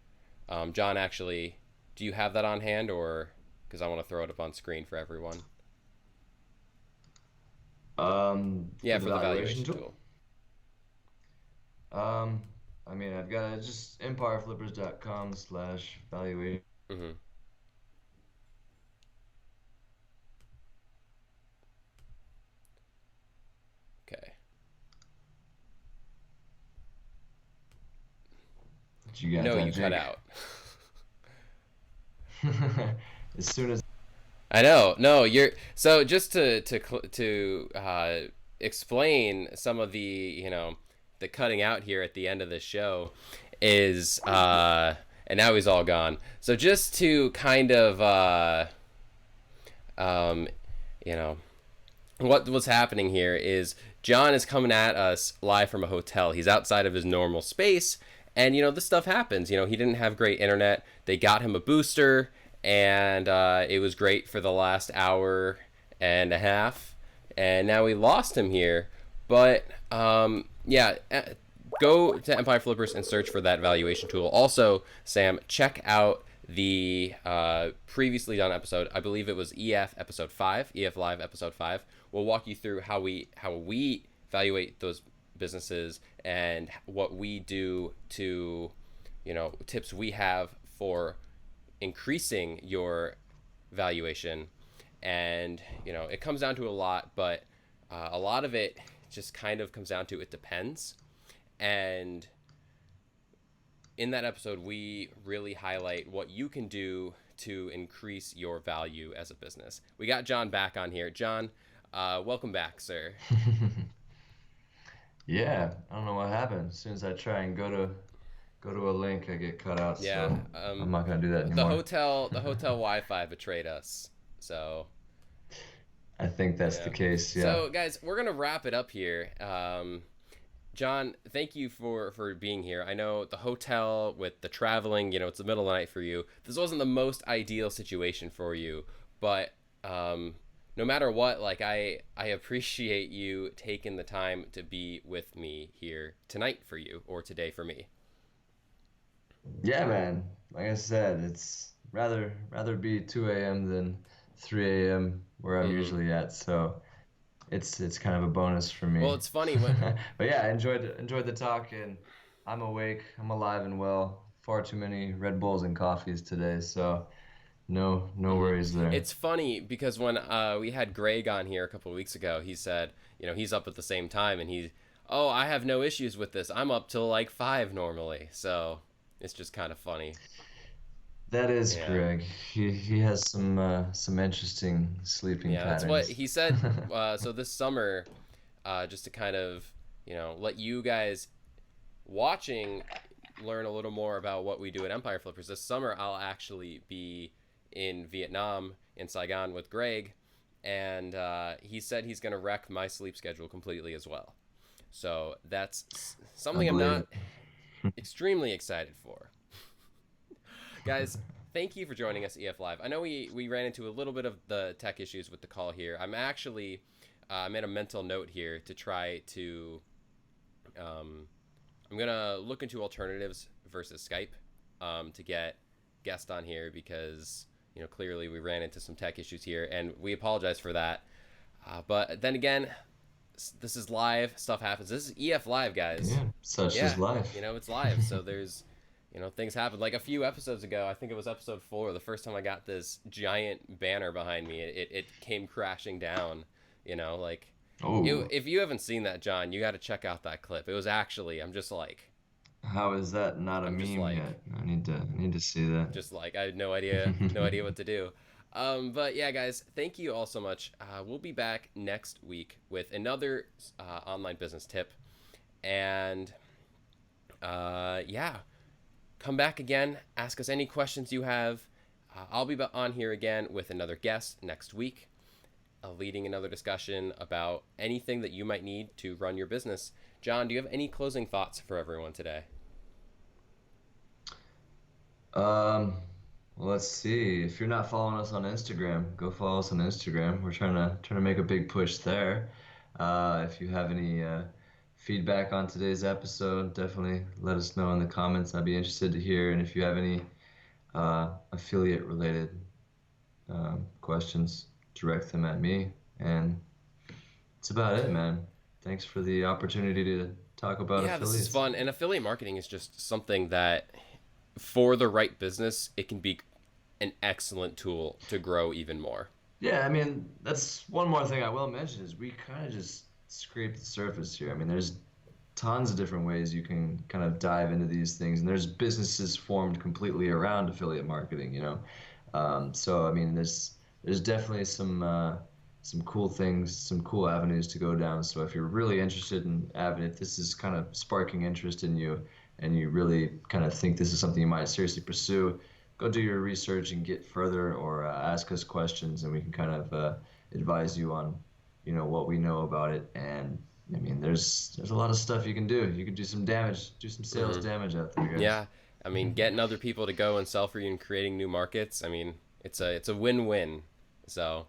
John, actually, do you have that on hand, or because I want to throw it up on screen for everyone? For Yeah, the for the valuation valuation tool. tool. Um, I mean, I've got just empireflippers.com/valuation. Mm-hmm. Okay. Did you got No, that, you cut Jake? out. As soon as I know. No, you're so just to explain some of the the cutting out here at the end of the show is and now he's all gone. So just to kind of um, you know what's happening here is John is coming at us live from a hotel. He's outside of his normal space, and this stuff happens. He didn't have great internet. They got him a booster, and it was great for the last hour and a half, and now we lost him here. But yeah, go to Empire Flippers and search for that valuation tool. Also, Sam, check out the previously done episode. I believe it was EF episode 5, EF Live episode 5. We'll walk you through how we evaluate those businesses and what we do to, tips we have for increasing your valuation. And it comes down to a lot, but a lot of it just kind of comes down to it depends. And in that episode, we really highlight what you can do to increase your value as a business. We got John back on here. John, welcome back, sir. Yeah, I don't know what happened. As soon as I try and go to a link, I get cut out. Yeah, So I'm not gonna do that the anymore. hotel Wi-Fi betrayed us. So I think that's the yeah. case. Yeah. So guys, we're gonna wrap it up here. John, thank you for being here. I know the hotel with the traveling, it's the middle of the night for you. This wasn't the most ideal situation for you, but no matter what, like I appreciate you taking the time to be with me here tonight for you, or today for me. Yeah, man. Like I said, it's rather be 2 a.m. than 3 a.m. where I'm Hmm. usually at. So it's kind of a bonus for Well, me. it's funny when. But yeah, I enjoyed the talk, and I'm awake. I'm alive and well. Far too many Red Bulls and coffees today, so no Hmm. worries there. It's funny because when we had Greg on here a couple of weeks ago, he said, he's up at the same time, and oh, I have no issues with this. I'm up till like 5 normally, so it's just kind of funny. That is Yeah, Greg. He has some interesting sleeping yeah, that's what patterns. he said. So this summer, just to kind of, let you guys watching learn a little more about what we do at Empire Flippers. This summer, I'll actually be in Vietnam, in Saigon, with Greg, and he said he's going to wreck my sleep schedule completely as well. So that's I something I'm believe not it. extremely excited for. Guys, thank you for joining us, EF Live. I know we ran into a little bit of the tech issues with the call here. I'm actually, I made a mental note here to try to um, I'm gonna look into alternatives versus Skype to get guest on here because clearly we ran into some tech issues here and we apologize for that. But then again, this is live. Stuff happens. This is EF Live, guys. Yeah, such Yeah, is life. it's live. So there's things happen. Like a few episodes ago, I think it was episode 4. The first time I got this giant banner behind me, it came crashing down. Like Oh, if you haven't seen that, John, you got to check out that clip. It was actually how is that not a I'm just meme like yet? I need to see that. I had no idea what to do. But yeah, guys, thank you all so much. We'll be back next week with another online business tip, and yeah, come back again. Ask us any questions you have. I'll be on here again with another guest next week, leading another discussion about anything that you might need to run your business. John, do you have any closing thoughts for everyone today? Um, Well, let's see. If you're not following us on Instagram, go follow us on Instagram. We're trying to make a big push there. If you have any feedback on today's episode, definitely let us know in the comments. I'd be interested to hear. And if you have any affiliate related questions, direct them at me. And that's about it, man. Thanks for the opportunity to talk about Yeah, this is affiliates. fun. And affiliate marketing is just something that, for the right business, it can be an excellent tool to grow even more. Yeah, I mean, that's one more thing I will mention is we kind of just scraped the surface here. I mean, there's tons of different ways you can kind of dive into these things, and there's businesses formed completely around affiliate marketing, you know. So I mean, there's definitely some cool things, some cool avenues to go down. So if you're really interested in avenue, if this is kind of sparking interest in you, and you really kind of think this is something you might seriously pursue, go do your research and get further, or ask us questions, and we can kind of advise you on, what we know about it. And I mean, there's a lot of stuff you can do. You can do some damage, do some sales Hmm. damage out there, guys. Yeah, I mean, getting other people to go and sell for you and creating new markets. I mean, it's a win-win. So,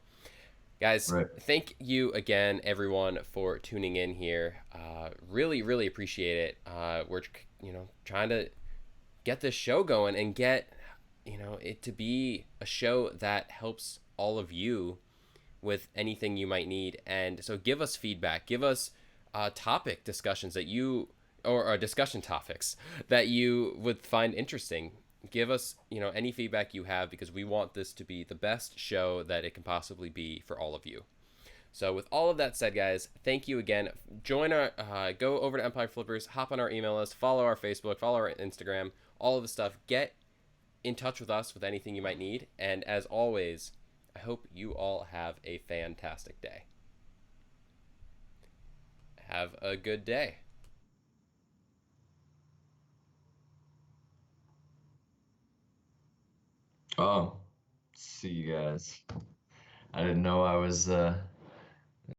guys, Right. thank you again, everyone, for tuning in here. Really, really appreciate it. We're trying to get this show going and get it to be a show that helps all of you with anything you might need. And so give us feedback, give us topic discussions that you or discussion topics that you would find interesting. Give us any feedback you have, because we want this to be the best show that it can possibly be for all of you. So with all of that said, guys, thank you again. Join our go over to Empire Flippers, hop on our email list, follow our Facebook, follow our Instagram, all of the stuff. Get in touch with us with anything you might need. And as always, I hope you all have a fantastic day. Have a good day. Oh, see you guys. I didn't know I was